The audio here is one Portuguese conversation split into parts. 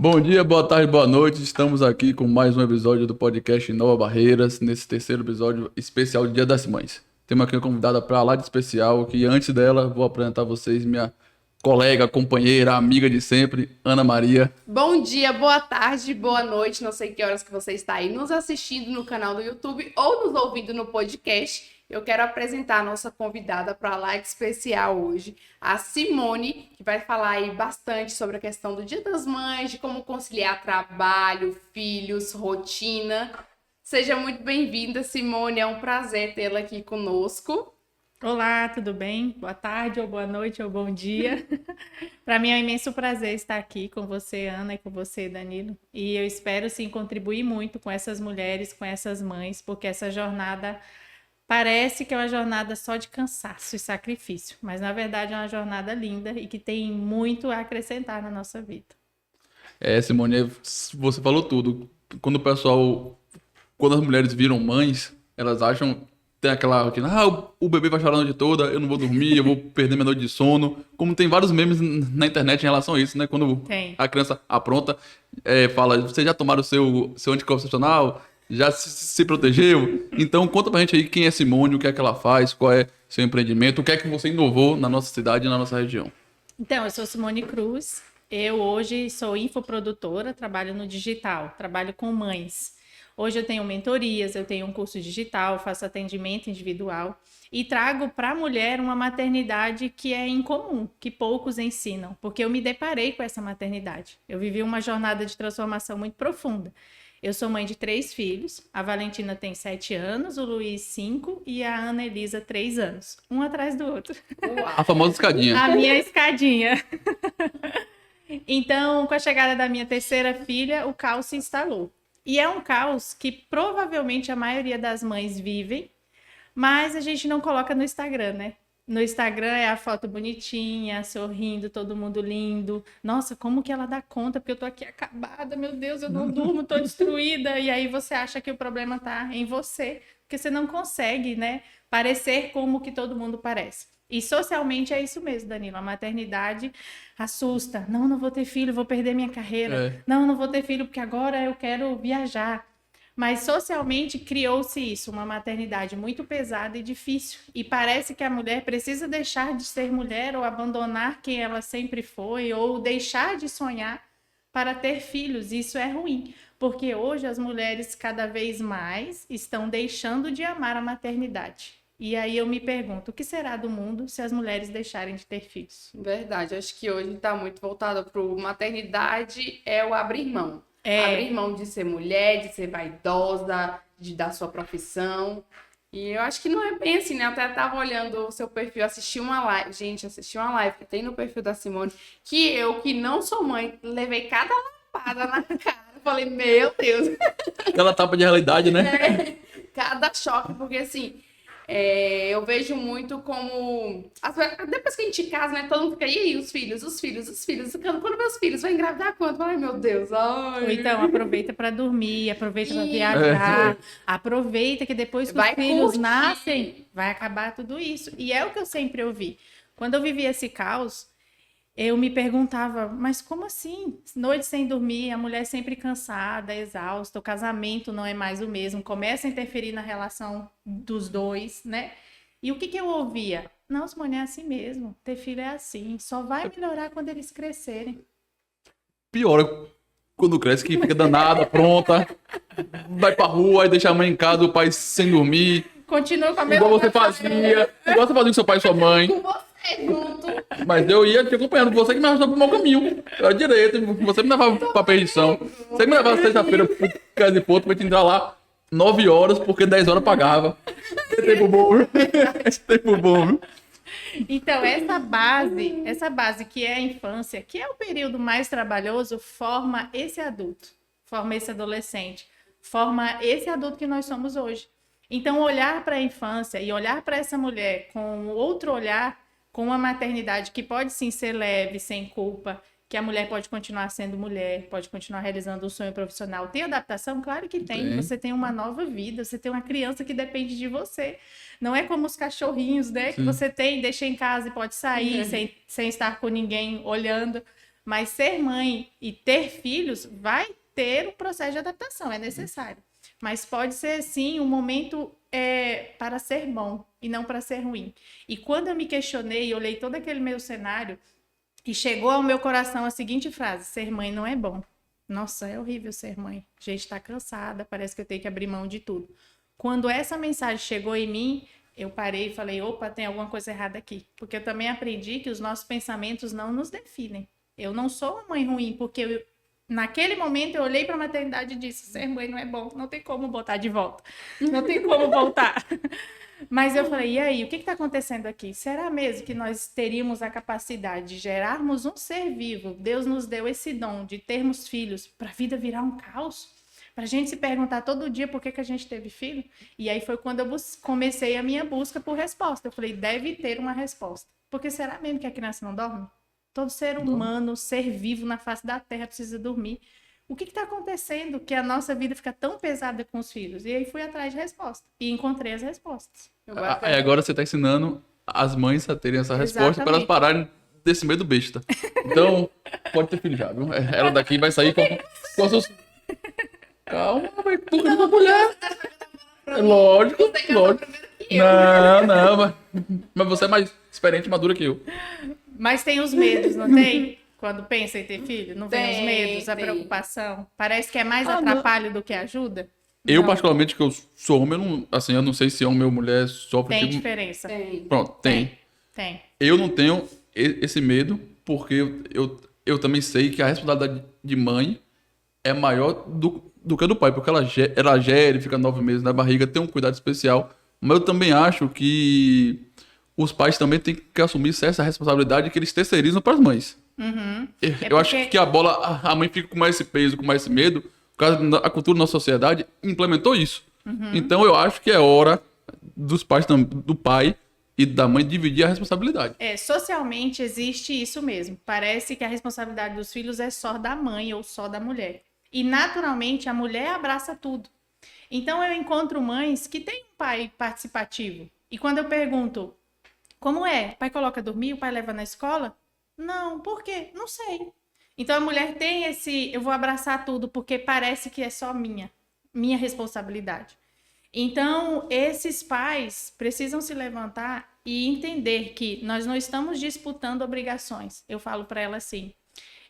Bom dia, boa tarde, boa noite. Estamos aqui com mais um episódio do podcast Nova Barreiras, nesse terceiro episódio especial do Dia das Mães. Temos aqui uma convidada para lá de especial, que antes dela vou apresentar a vocês minha colega, companheira, amiga de sempre, Ana Maria. Bom dia, boa tarde, boa noite. Não sei que horas que você está aí nos assistindo no canal do YouTube ou nos ouvindo no podcast. Eu quero apresentar a nossa convidada para a live especial hoje, a Simone, que vai falar aí bastante sobre a questão do Dia das Mães, de como conciliar trabalho, filhos, rotina. Seja muito bem-vinda, Simone. É um prazer tê-la aqui conosco. Olá, tudo bem? Boa tarde, ou boa noite, ou bom dia. Para mim é um imenso prazer estar aqui com você, Ana, e com você, Danilo. E eu espero, sim, contribuir muito com essas mulheres, com essas mães, porque essa jornada parece que é uma jornada só de cansaço e sacrifício, mas na verdade é uma jornada linda e que tem muito a acrescentar na nossa vida. Simone, você falou tudo. Quando as mulheres viram mães, elas acham, tem aquela rotina, o bebê vai chorar a noite toda, eu não vou dormir, eu vou perder minha noite de sono. Como tem vários memes na internet em relação a isso, né? Quando a criança apronta, fala, você já tomaram o seu anticoncepcional? Já se protegeu? Então conta pra gente aí quem é Simone, o que é que ela faz, qual é seu empreendimento, o que é que você inovou na nossa cidade e na nossa região. Então, eu sou Simone Cruz, eu hoje sou infoprodutora, trabalho no digital, trabalho com mães. Hoje eu tenho mentorias, eu tenho um curso digital, faço atendimento individual e trago para a mulher uma maternidade que é incomum, que poucos ensinam, porque eu me deparei com essa maternidade. Eu vivi uma jornada de transformação muito profunda. Eu sou mãe de 3 filhos, a Valentina tem 7 anos, o Luiz 5 e a Ana Elisa 3 anos, um atrás do outro. A famosa escadinha. A minha escadinha. Então, com a chegada da minha terceira filha, o caos se instalou. E é um caos que provavelmente a maioria das mães vivem, mas a gente não coloca no Instagram, né? No Instagram é a foto bonitinha, sorrindo, todo mundo lindo. Nossa, como que ela dá conta? Porque eu tô aqui acabada, meu Deus, eu não durmo, tô destruída. E aí você acha que o problema tá em você, porque você não consegue, né, parecer como que todo mundo parece. E socialmente é isso mesmo, Danilo. A maternidade assusta. Não vou ter filho, vou perder minha carreira. Não vou ter filho porque agora eu quero viajar. Mas socialmente criou-se isso, uma maternidade muito pesada e difícil. E parece que a mulher precisa deixar de ser mulher ou abandonar quem ela sempre foi ou deixar de sonhar para ter filhos. Isso é ruim, porque hoje as mulheres cada vez mais estão deixando de amar a maternidade. E aí eu me pergunto, o que será do mundo se as mulheres deixarem de ter filhos? Verdade, acho que hoje está muito voltada para maternidade, é o abrir mão. Abrir mão de ser mulher, de ser vaidosa, da sua profissão. E eu acho que não é bem assim, né? Eu até estava olhando o seu perfil, assisti uma live. Gente, assisti uma live que tem no perfil da Simone, que eu, que não sou mãe, levei cada lapada na cara. Falei, meu Deus. Aquela tapa de realidade, né? Cada choque, porque assim... eu vejo muito como... Depois que a gente casa, né? Todo mundo fica, e aí, os filhos? Quando meus filhos vão engravidar, quando? Ai, meu Deus. Ai. Ou então, aproveita para dormir, aproveita para viajar, aproveita que depois que os filhos nascem, vai acabar tudo isso. E é o que eu sempre ouvi. Quando eu vivi esse caos, eu me perguntava, mas como assim? Noite sem dormir, a mulher sempre cansada, exausta, o casamento não é mais o mesmo, começa a interferir na relação dos dois, né? E o que eu ouvia? Não, Simone, é assim mesmo, ter filho é assim, só vai melhorar quando eles crescerem. Piora quando cresce, que fica danada, pronta, vai pra rua, aí deixa a mãe em casa, o pai sem dormir. Continua com a mesma igual você fazia com seu pai e sua mãe. Junto. Mas eu ia te acompanhando, você que me arrastou pro mau caminho. Era direito, você me levava pra perdição. Você me levava sexta-feira pro Casa de Porto pra te entrar lá 9 horas, porque 10 horas pagava. Esse tempo bom, viu? Esse tempo bom, viu? Então, essa base que é a infância, que é o período mais trabalhoso, forma esse adulto, forma esse adolescente, forma esse adulto que nós somos hoje. Então, olhar para a infância e olhar para essa mulher com outro olhar, com uma maternidade que pode sim ser leve, sem culpa, que a mulher pode continuar sendo mulher, pode continuar realizando um sonho profissional. Tem adaptação? Claro que tem. Você tem uma nova vida, você tem uma criança que depende de você. Não é como os cachorrinhos, né? Que você tem, deixa em casa e pode sair sem estar com ninguém olhando. Mas ser mãe e ter filhos vai ter um processo de adaptação, é necessário. Mas pode ser, sim, um momento para ser bom e não para ser ruim. E quando eu me questionei e olhei todo aquele meu cenário, e chegou ao meu coração a seguinte frase: ser mãe não é bom. Nossa, é horrível ser mãe. A gente tá cansada, parece que eu tenho que abrir mão de tudo. Quando essa mensagem chegou em mim, eu parei e falei, opa, tem alguma coisa errada aqui. Porque eu também aprendi que os nossos pensamentos não nos definem. Eu não sou uma mãe ruim, porque naquele momento eu olhei para a maternidade e disse, ser mãe não é bom, não tem como botar de volta. Não tem como voltar. Mas eu falei, e aí, o que está acontecendo aqui? Será mesmo que nós teríamos a capacidade de gerarmos um ser vivo? Deus nos deu esse dom de termos filhos para a vida virar um caos? Para a gente se perguntar todo dia por que a gente teve filho? E aí foi quando eu comecei a minha busca por resposta. Eu falei, deve ter uma resposta. Porque será mesmo que a criança não dorme? Todo ser humano, ser vivo na face da terra precisa dormir. O que está acontecendo que a nossa vida fica tão pesada com os filhos? E aí fui atrás de resposta. E encontrei as respostas. Agora você está ensinando as mães a terem essa resposta para elas pararem desse medo besta. Então, pode ter filho já, viu? Ela daqui vai sair com as suas... Calma, vai tudo na mulher. É lógico. Não, mas você é mais experiente e madura que eu. Mas tem os medos, não tem? Quando pensa em ter filho, não vem os medos, a preocupação? Parece que é mais atrapalho do que ajuda? Eu, particularmente, que eu sou homem, eu não sei se homem ou mulher sofre... Tem diferença. Pronto, tem. Eu não tenho esse medo, porque eu também sei que a responsabilidade de mãe é maior do que a do pai, porque ela gere, fica 9 meses na barriga, tem um cuidado especial. Mas eu também acho que os pais também têm que assumir essa responsabilidade que eles terceirizam para as mães. Uhum. Eu acho que a mãe fica com mais esse peso, com mais esse medo, por causa da cultura da nossa sociedade implementou isso. Uhum. Então eu acho que é hora dos pais, do pai e da mãe dividir a responsabilidade. Socialmente existe isso mesmo. Parece que a responsabilidade dos filhos é só da mãe ou só da mulher. E naturalmente a mulher abraça tudo. Então eu encontro mães que têm um pai participativo. E quando eu pergunto, como é? O pai coloca dormir, o pai leva na escola? Não, por quê? Não sei. Então a mulher tem eu vou abraçar tudo porque parece que é só minha responsabilidade. Então esses pais precisam se levantar e entender que nós não estamos disputando obrigações. Eu falo para ela assim,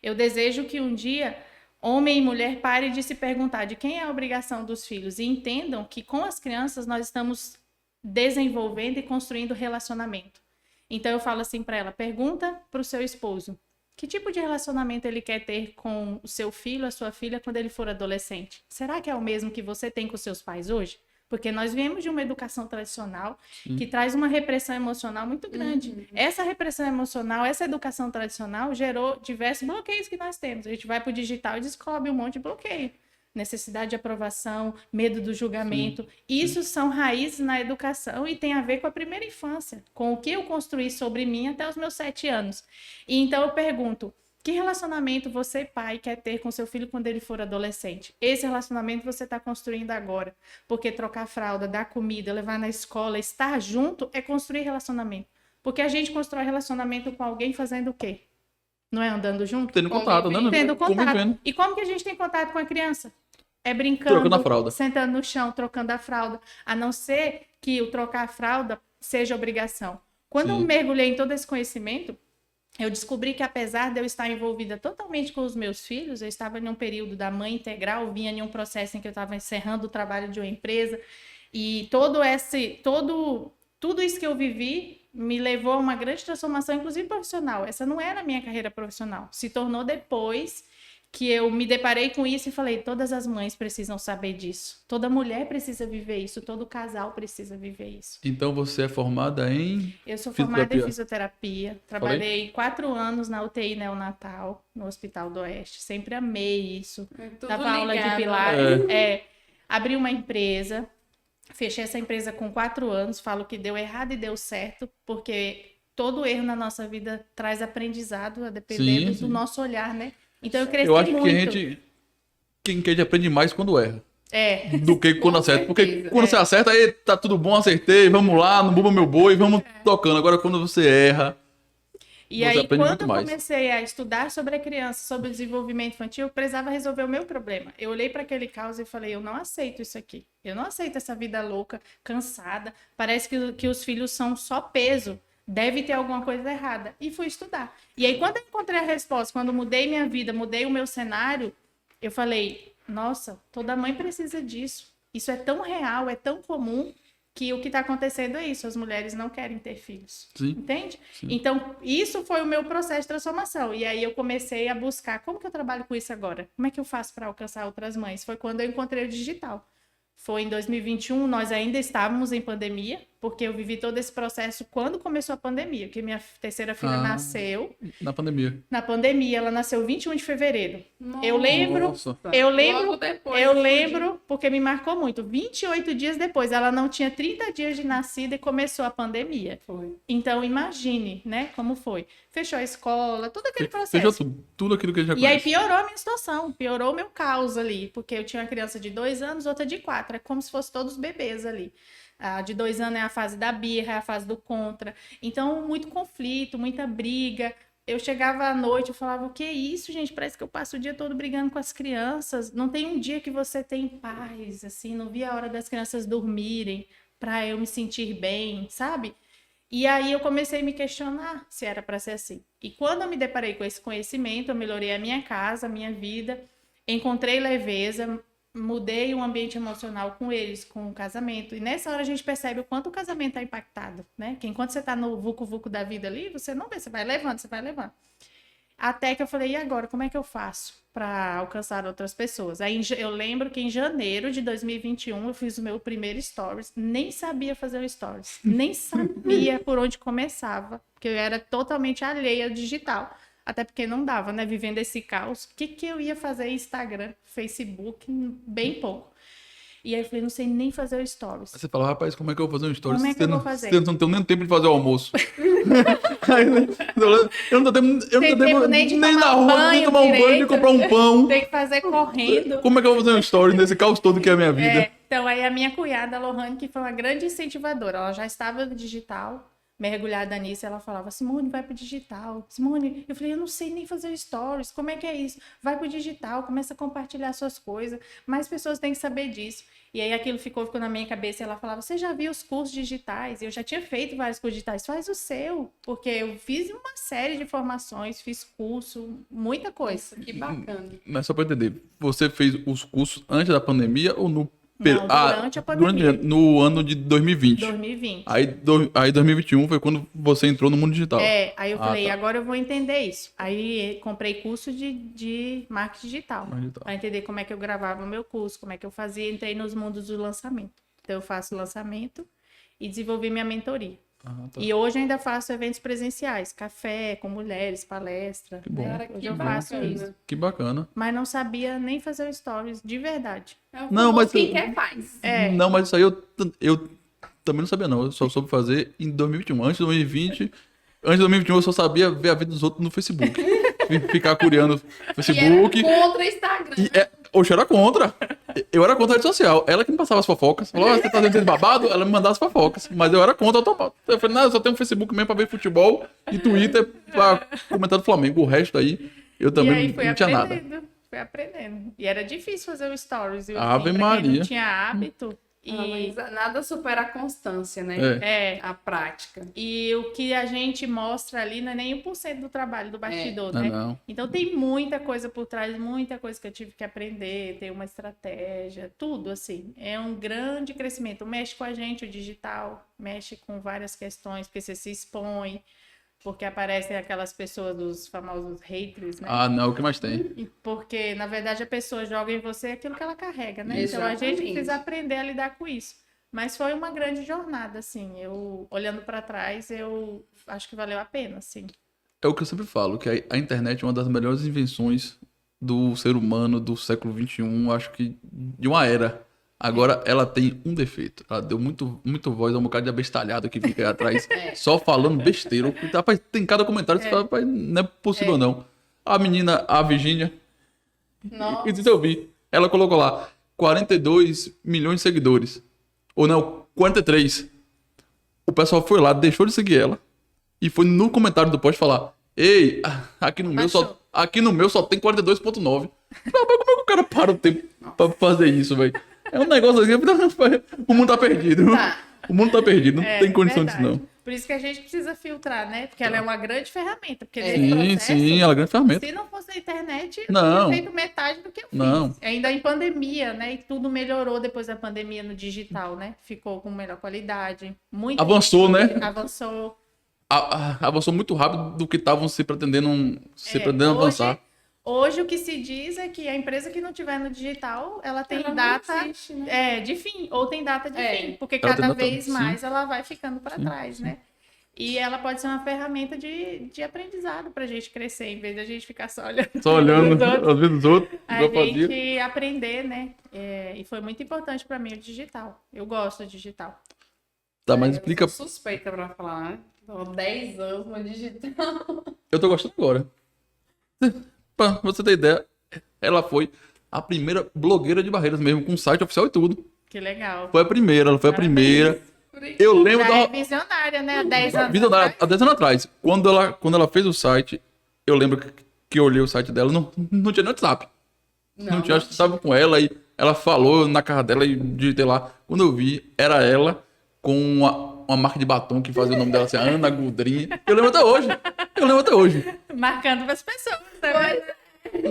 eu desejo que um dia homem e mulher parem de se perguntar de quem é a obrigação dos filhos e entendam que com as crianças nós estamos desenvolvendo e construindo relacionamento. Então eu falo assim para ela, pergunta para o seu esposo, que tipo de relacionamento ele quer ter com o seu filho, a sua filha, quando ele for adolescente? Será que é o mesmo que você tem com seus pais hoje? Porque nós viemos de uma educação tradicional que traz uma repressão emocional muito grande. Uhum. Essa repressão emocional, essa educação tradicional gerou diversos bloqueios que nós temos. A gente vai para o digital e descobre um monte de bloqueio. Necessidade de aprovação, medo do julgamento. Isso são raízes na educação e tem a ver com a primeira infância, com o que eu construí sobre mim até os meus 7 anos. E então eu pergunto, que relacionamento você, pai, quer ter com seu filho quando ele for adolescente? Esse relacionamento você está construindo agora. Porque trocar fralda, dar comida, levar na escola, estar junto é construir relacionamento. Porque a gente constrói relacionamento com alguém fazendo o quê? Não é andando junto? Tendo contato, né? Tendo contato. Convivendo. E como que a gente tem contato com a criança? É brincando, trocando a fralda, sentando no chão, trocando a fralda. A não ser que o trocar a fralda seja obrigação. Quando eu mergulhei em todo esse conhecimento, eu descobri que apesar de eu estar envolvida totalmente com os meus filhos, eu estava em um período da mãe integral, vinha em um processo em que eu estava encerrando o trabalho de uma empresa, e tudo isso que eu vivi me levou a uma grande transformação, inclusive profissional. Essa não era a minha carreira profissional. Se tornou depois que eu me deparei com isso e falei, todas as mães precisam saber disso. Toda mulher precisa viver isso, todo casal precisa viver isso. Então você é formada em... Eu sou formada em fisioterapia. Trabalhei 4 anos na UTI neonatal, no Hospital do Oeste. Sempre amei isso. Dava aula de pilates. Abri uma empresa. Fechei essa empresa com 4 anos. Falo que deu errado e deu certo, porque todo erro na nossa vida traz aprendizado, a depender do nosso olhar, né? Então eu cresci muito. Eu acho que a gente aprende mais quando erra. Do que quando acerta. Porque quando você acerta, aí tá tudo bom, acertei, vamos lá, não buba meu boi, vamos tocando. Agora quando você erra... E aí, quando eu comecei a estudar sobre a criança, sobre o desenvolvimento infantil, eu precisava resolver o meu problema. Eu olhei para aquele caos e falei, eu não aceito isso aqui. Eu não aceito essa vida louca, cansada. Parece que os filhos são só peso. Deve ter alguma coisa errada. E fui estudar. E aí, quando eu encontrei a resposta, quando mudei minha vida, mudei o meu cenário, eu falei, nossa, toda mãe precisa disso. Isso é tão real, é tão comum, que o que está acontecendo é isso, as mulheres não querem ter filhos, Sim. Entende? Sim. Então, isso foi o meu processo de transformação, e aí eu comecei a buscar, como que eu trabalho com isso agora? Como é que eu faço para alcançar outras mães? Foi quando eu encontrei o digital. Foi em 2021, nós ainda estávamos em pandemia, porque eu vivi todo esse processo quando começou a pandemia, que minha terceira filha nasceu... Na pandemia. Na pandemia, ela nasceu 21 de fevereiro. Nossa. Eu lembro, porque me marcou muito. 28 dias depois, ela não tinha 30 dias de nascida e começou a pandemia. Foi. Então, imagine, né, como foi. Fechou a escola, todo aquele processo. Fechou tudo aquilo que a gente já conhece. E aí piorou a minha situação, piorou o meu caos ali, porque eu tinha uma criança de 2 anos, outra de 4, é como se fossem todos bebês ali. A de 2 anos é a fase da birra, é a fase do contra. Então, muito conflito, muita briga. Eu chegava à noite, eu falava, o que é isso, gente? Parece que eu passo o dia todo brigando com as crianças. Não tem um dia que você tem paz, assim, não vi a hora das crianças dormirem para eu me sentir bem, sabe? E aí eu comecei a me questionar se era para ser assim. E quando eu me deparei com esse conhecimento, eu melhorei a minha casa, a minha vida, encontrei leveza, mudei o ambiente emocional com eles, com o casamento. E nessa hora a gente percebe o quanto o casamento está impactado, né? Que enquanto você está no vucu-vucu da vida ali, você não vê, você vai levando, você vai levando. Até que eu falei, e agora, como é que eu faço para alcançar outras pessoas? Aí eu lembro que em janeiro de 2021 eu fiz o meu primeiro stories, nem sabia fazer o stories, nem sabia por onde começava, porque eu era totalmente alheia ao digital. Até porque não dava, né? Vivendo esse caos. O que eu ia fazer? Instagram, Facebook, bem pouco. E aí eu falei, não sei nem fazer o stories. Aí você fala, rapaz, como é que eu vou fazer um stories? Como é que eu vou fazer? Você não tem nem tempo de fazer o almoço. Eu não tenho tempo nem na rua, nem tomar um banho, nem comprar um pão. Tem que fazer correndo. Como é que eu vou fazer um stories nesse caos todo que é a minha vida? Então aí a minha cunhada, a Lohane, que foi uma grande incentivadora, ela já estava no digital, mergulhada nisso, ela falava, Simone, vai pro digital. Simone, eu falei, eu não sei nem fazer stories, como é que é isso? Vai pro digital, começa a compartilhar suas coisas, mais pessoas têm que saber disso. E aí aquilo ficou na minha cabeça, e ela falava, você já viu os cursos digitais? Eu já tinha feito vários cursos digitais, faz o seu, porque eu fiz uma série de formações, fiz curso, muita coisa. Que bacana. Mas só para entender, você fez os cursos antes da pandemia ou no... Não, durante a pandemia. No ano de 2020. 2020. Aí 2021 foi quando você entrou no mundo digital. Aí eu falei, agora eu vou entender isso. Aí comprei curso de marketing digital. Para entender como é que eu gravava o meu curso, como é que eu fazia. Entrei nos mundos do lançamento. Então eu faço lançamento e desenvolvi minha mentoria. Tá. E hoje eu ainda faço eventos presenciais, café com mulheres, palestra. Que bom. Né? Hoje eu faço isso. Que bacana. Mas não sabia nem fazer stories, de verdade. Não, mas quem quer faz. Não, mas isso aí eu também não sabia não. Eu só soube fazer em 2021. Antes de 2021 eu só sabia ver a vida dos outros no Facebook. Ficar curiando o Facebook. E era contra Instagram. Oxe, eu era contra. Eu era contra a rede social. Ela que me passava as fofocas. Falou, você tá fazendo esse babado? Ela me mandava as fofocas. Mas eu era contra total. Eu falei, não, eu só tenho Facebook mesmo pra ver futebol e Twitter pra comentar do Flamengo. O resto aí, eu também não tinha nada. Fui aprendendo. E era difícil fazer o stories. Ave Maria. Quem não tinha hábito. Mas nada supera a constância, né? A prática. E o que a gente mostra ali não é nem 1% do trabalho do bastidor, né? Não. Então tem muita coisa por trás, muita coisa que eu tive que aprender, ter uma estratégia, tudo assim. É um grande crescimento. Mexe com a gente o digital, mexe com várias questões, porque você se expõe, porque aparecem aquelas pessoas dos famosos haters, né? Não, o que mais tem? Porque, na verdade, a pessoa joga em você aquilo que ela carrega, né? Exatamente. Então, a gente precisa aprender a lidar com isso. Mas foi uma grande jornada, assim. Eu, olhando para trás, eu acho que valeu a pena, assim. É o que eu sempre falo, que a internet é uma das melhores invenções do ser humano do século XXI, acho que de uma era. Agora, ela tem um defeito. Ela deu muito voz a um bocado de abestalhado que fica aí atrás, só falando besteira. Rapaz, tem cada comentário que você fala, rapaz, não é possível não. A menina, a Virgínia, Nossa. e se eu vi, ela colocou lá 42 milhões de seguidores. Ou não, 43. O pessoal foi lá, deixou de seguir ela, e foi no comentário do post falar, Ei, aqui no meu só tem 42,9. Como é que o cara para o tempo pra fazer isso, velho? É um negócio assim, o mundo tá perdido. Tá. O mundo tá perdido, não tem condição disso, não. Por isso que a gente precisa filtrar, né? Porque ela é uma grande ferramenta. Porque Sim, ela é grande ferramenta. Se não fosse a internet, eu não teria feito metade do que eu fiz. Não. Ainda em pandemia, né? E tudo melhorou depois da pandemia no digital, né? Ficou com melhor qualidade. Muito avançou, né? Avançou. Avançou muito rápido do que estavam se pretendendo avançar. Hoje o que se diz é que a empresa que não tiver no digital, ela tem data existe, né? De fim, ou tem data de fim, porque cada vez mais ela vai ficando para trás, né? E ela pode ser uma ferramenta de aprendizado para a gente crescer, em vez de a gente ficar só olhando Às vezes os outros. A gente aprender, né? E foi muito importante para mim o digital. Eu gosto do digital. Tá, mas explica. Eu sou suspeita para falar, né? Tô 10 anos no digital. Eu tô gostando agora. Pra você ter ideia, ela foi a primeira blogueira de Barreiras mesmo, com site oficial e tudo. Que legal. Foi a primeira, ela foi a primeira. Eu lembro da... É visionária, né? Há 10 anos atrás. Há 10 anos atrás. Quando ela fez o site, eu lembro que eu olhei o site dela, não tinha nem WhatsApp. Não tinha, acho que estava com ela e ela falou na cara dela e digitei lá. Quando eu vi, era ela com uma marca de batom que fazia o nome dela assim, Ana Gudrin. Eu lembro até hoje. Marcando para as pessoas também.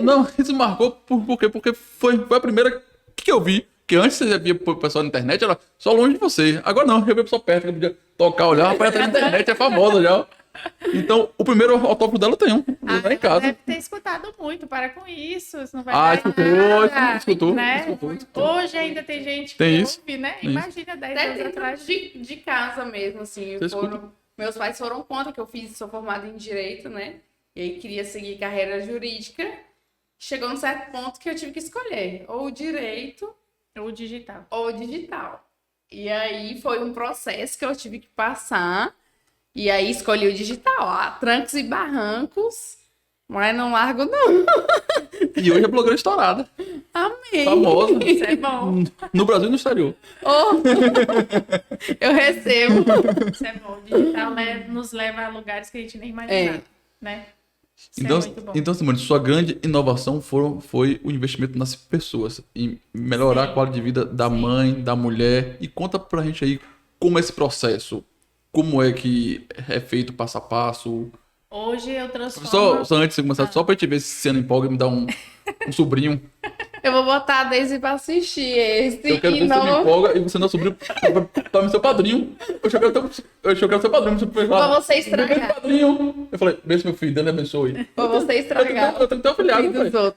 Não, isso marcou por quê? Porque foi a primeira que eu vi. Que antes você via o pessoal na internet, era só longe de você. Agora não, eu vi a pessoa perto, que eu podia tocar, olhar, rapaz, tá na internet, é famosa já. Então, o primeiro autógrafo dela eu tenho, lá em casa. Deve ter escutado muito, para com isso não vai escutou, né? escutou. Hoje ainda tem gente que ouve, né? Imagina 10 anos atrás. De casa mesmo, assim. Meus pais foram contra que eu sou formada em Direito, né? E aí queria seguir carreira jurídica. Chegou num certo ponto que eu tive que escolher ou o Direito ou digital. E aí foi um processo que eu tive que passar. E aí escolhi o digital. Trancos e barrancos. Mas não largo, não. E hoje é blogueira estourada. Amém. Famosa. Isso é bom. No Brasil e no exterior. Eu recebo. Isso é bom. O digital nos leva a lugares que a gente nem imaginava. Né? Então, Simone, sua grande inovação foi o investimento nas pessoas, em melhorar a qualidade de vida da mãe, da mulher. E conta pra gente aí como é esse processo, como é que é feito passo a passo. Hoje eu transformo... Só antes de começar, só pra gente ver se você não empolga e me dá um sobrinho. Eu vou botar a Daisy pra assistir esse. Eu quero ver se você me empolga e você não é sobrinho pra me ser seu padrinho. Eu quero ser padrinho. Pra você estragar. Padrinho. Eu falei, beijo meu filho, Deus abençoe. Pra você estragar. Eu tenho que ter um afilhado,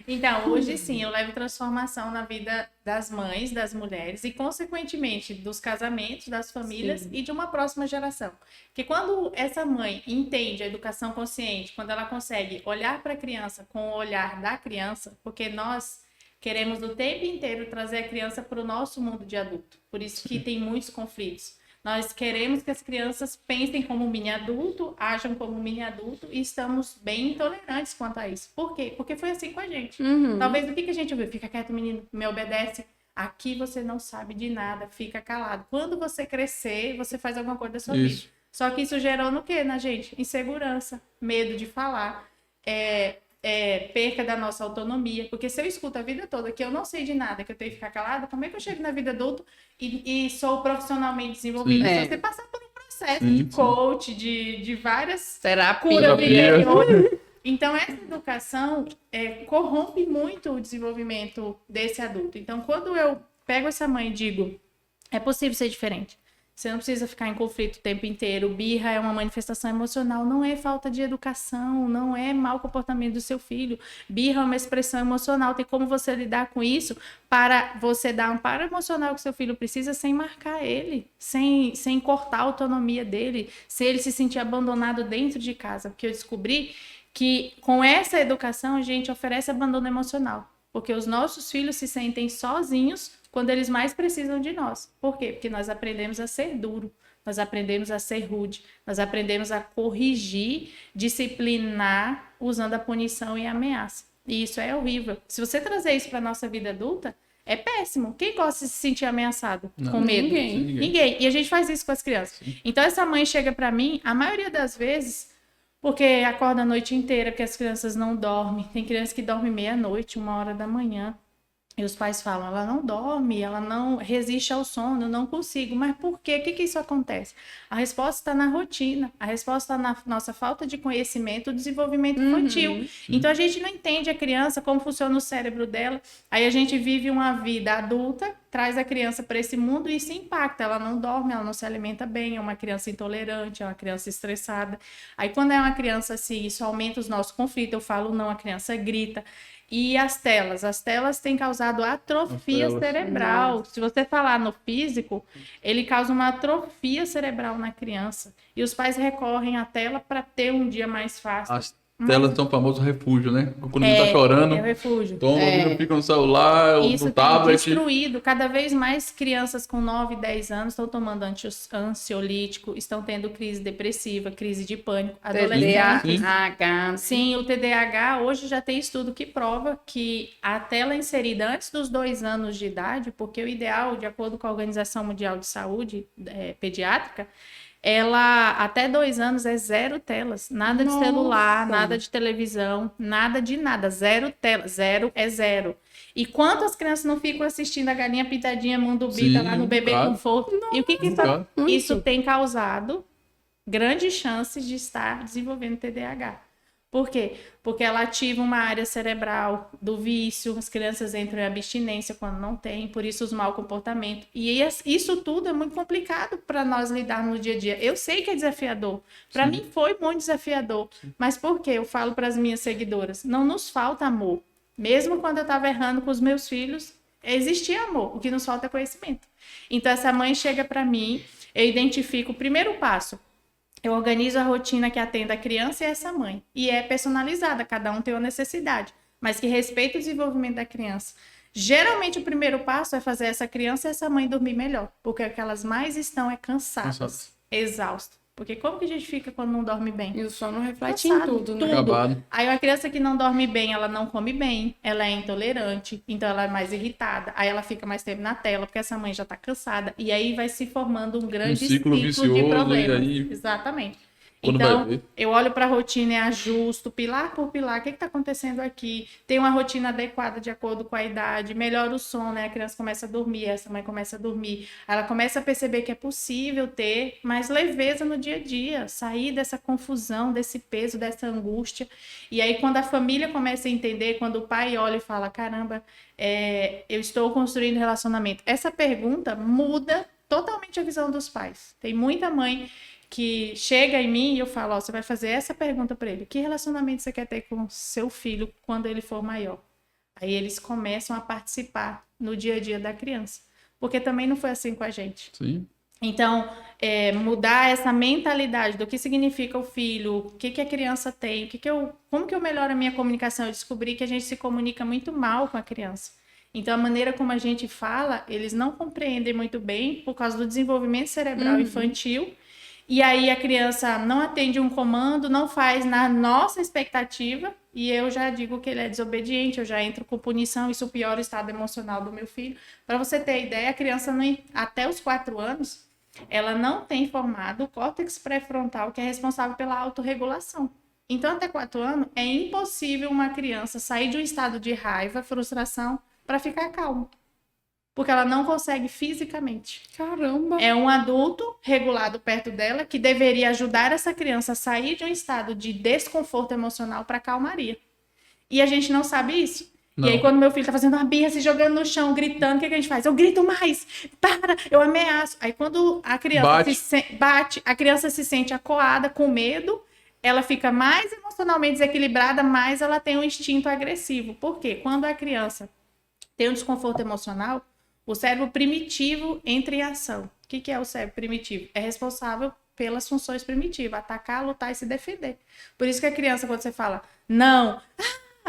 Então, hoje sim, eu levo transformação na vida das mães, das mulheres e, consequentemente, dos casamentos, das famílias e de uma próxima geração. Porque quando essa mãe entende a educação consciente, quando ela consegue olhar para a criança com o olhar da criança, porque nós queremos o tempo inteiro trazer a criança para o nosso mundo de adulto. Por isso que tem muitos conflitos. Nós queremos que as crianças pensem como mini adulto, ajam como mini adulto e estamos bem intolerantes quanto a isso. Por quê? Porque foi assim com a gente. Talvez o que a gente ouviu? Fica quieto, menino, me obedece. Aqui você não sabe de nada, fica calado. Quando você crescer, você faz alguma coisa da sua vida. Só que isso gerou no quê, na gente? Insegurança, medo de falar, perca da nossa autonomia, porque se eu escuto a vida toda que eu não sei de nada, que eu tenho que ficar calada, como é que eu chego na vida adulta e sou profissionalmente desenvolvida? Se você passar por um processo de coach, de várias terapia. Então essa educação corrompe muito o desenvolvimento desse adulto. Então quando eu pego essa mãe e digo, é possível ser diferente. Você não precisa ficar em conflito o tempo inteiro. Birra é uma manifestação emocional, não é falta de educação, não é mau comportamento do seu filho. Birra é uma expressão emocional, tem como você lidar com isso para você dar um amparo emocional que seu filho precisa sem marcar ele, sem cortar a autonomia dele, se ele se sentir abandonado dentro de casa. Porque eu descobri que com essa educação a gente oferece abandono emocional, porque os nossos filhos se sentem sozinhos quando eles mais precisam de nós. Por quê? Porque nós aprendemos a ser duro, nós aprendemos a ser rude, nós aprendemos a corrigir, disciplinar, usando a punição e a ameaça. E isso é horrível. Se você trazer isso para a nossa vida adulta, é péssimo. Quem gosta de se sentir ameaçado? Não, com medo? Ninguém. E a gente faz isso com as crianças. Então essa mãe chega para mim, a maioria das vezes, Porque acorda a noite inteira, porque as crianças não dormem. Tem criança que dorme meia-noite, 1h da manhã. E os pais falam, ela não dorme, ela não resiste ao sono, eu não consigo. Mas por quê? O que isso acontece? A resposta está na rotina, a resposta está na nossa falta de conhecimento, desenvolvimento infantil. Então a gente não entende a criança, como funciona o cérebro dela. Aí a gente vive uma vida adulta, traz a criança para esse mundo e isso impacta. Ela não dorme, ela não se alimenta bem, é uma criança intolerante, é uma criança estressada. Aí quando é uma criança assim, isso aumenta os nossos conflitos. Eu falo não, a criança grita. E as telas têm causado atrofia cerebral. Se você falar no físico, ele causa uma atrofia cerebral na criança. E os pais recorrem à tela para ter um dia mais fácil. As telas são o famoso refúgio, né? Quando ele tá chorando, é o refúgio. toma, fica no celular, ou no tablet. Isso tem destruído. Cada vez mais crianças com 9, 10 anos estão tomando ansiolítico, estão tendo crise depressiva, crise de pânico. TDAH. Sim, o TDAH hoje já tem estudo que prova que a tela inserida antes dos 2 anos de idade, porque o ideal, de acordo com a Organização Mundial de Saúde Pediátrica, ela até 2 anos é 0 telas, nada de celular, nada de televisão, nada de nada, 0 telas, 0 é 0. E quantas crianças não ficam assistindo a Galinha Pintadinha, Mundo Bita lá no Bebê Conforto? E o que isso tem causado? Grandes chances de estar desenvolvendo TDAH. Por quê? Porque ela ativa uma área cerebral do vício, as crianças entram em abstinência quando não tem, por isso os maus comportamentos. E isso tudo é muito complicado para nós lidarmos no dia a dia. Eu sei que é desafiador. Para mim foi muito desafiador. Mas por quê? Eu falo para as minhas seguidoras, não nos falta amor. Mesmo quando eu estava errando com os meus filhos, existia amor. O que nos falta é conhecimento. Então essa mãe chega para mim, eu identifico o primeiro passo. Eu organizo a rotina que atenda a criança e essa mãe. E é personalizada, cada um tem uma necessidade, mas que respeita o desenvolvimento da criança. Geralmente o primeiro passo é fazer essa criança e essa mãe dormir melhor, porque o que elas mais estão é cansadas, exaustas. Porque como que a gente fica quando não dorme bem? E o sono reflete em tudo, né? Acabado. Aí uma criança que não dorme bem, ela não come bem, ela é intolerante, então ela é mais irritada. Aí ela fica mais tempo na tela, porque essa mãe já tá cansada. E aí vai se formando um grande ciclo vicioso de problemas. Aí... Exatamente. Quando então, eu olho para a rotina e ajusto, pilar por pilar, o que está acontecendo aqui? Tem uma rotina adequada de acordo com a idade, melhora o sono, né? A criança começa a dormir, essa mãe começa a dormir. Ela começa a perceber que é possível ter mais leveza no dia a dia, sair dessa confusão, desse peso, dessa angústia. E aí, quando a família começa a entender, quando o pai olha e fala, caramba, eu estou construindo relacionamento. Essa pergunta muda totalmente a visão dos pais. Tem muita mãe que chega em mim e eu falo, você vai fazer essa pergunta para ele, que relacionamento você quer ter com seu filho quando ele for maior? Aí eles começam a participar no dia a dia da criança, porque também não foi assim com a gente. Sim. Então, mudar essa mentalidade do que significa o filho, o que a criança tem, como que eu melhoro a minha comunicação? Eu descobri que a gente se comunica muito mal com a criança. Então, a maneira como a gente fala, eles não compreendem muito bem por causa do desenvolvimento cerebral infantil. E aí a criança não atende um comando, não faz na nossa expectativa, e eu já digo que ele é desobediente, eu já entro com punição, isso piora o estado emocional do meu filho. Para você ter ideia, a criança até os 4 anos, ela não tem formado o córtex pré-frontal, que é responsável pela autorregulação. Então, até 4 anos, é impossível uma criança sair de um estado de raiva, frustração, para ficar calma. Porque ela não consegue fisicamente. Caramba! É um adulto regulado perto dela que deveria ajudar essa criança a sair de um estado de desconforto emocional para calmaria. E a gente não sabe isso. Não. E aí, quando meu filho tá fazendo uma birra, se jogando no chão, gritando, o que a gente faz? Eu grito mais! Para! Eu ameaço! Aí, quando a criança bate, a criança se sente acuada, com medo, ela fica mais emocionalmente desequilibrada, mais ela tem um instinto agressivo. Por quê? Quando a criança tem um desconforto emocional, o cérebro primitivo entra em ação. O que é o cérebro primitivo? É responsável pelas funções primitivas, atacar, lutar e se defender. Por isso que a criança, quando você fala não,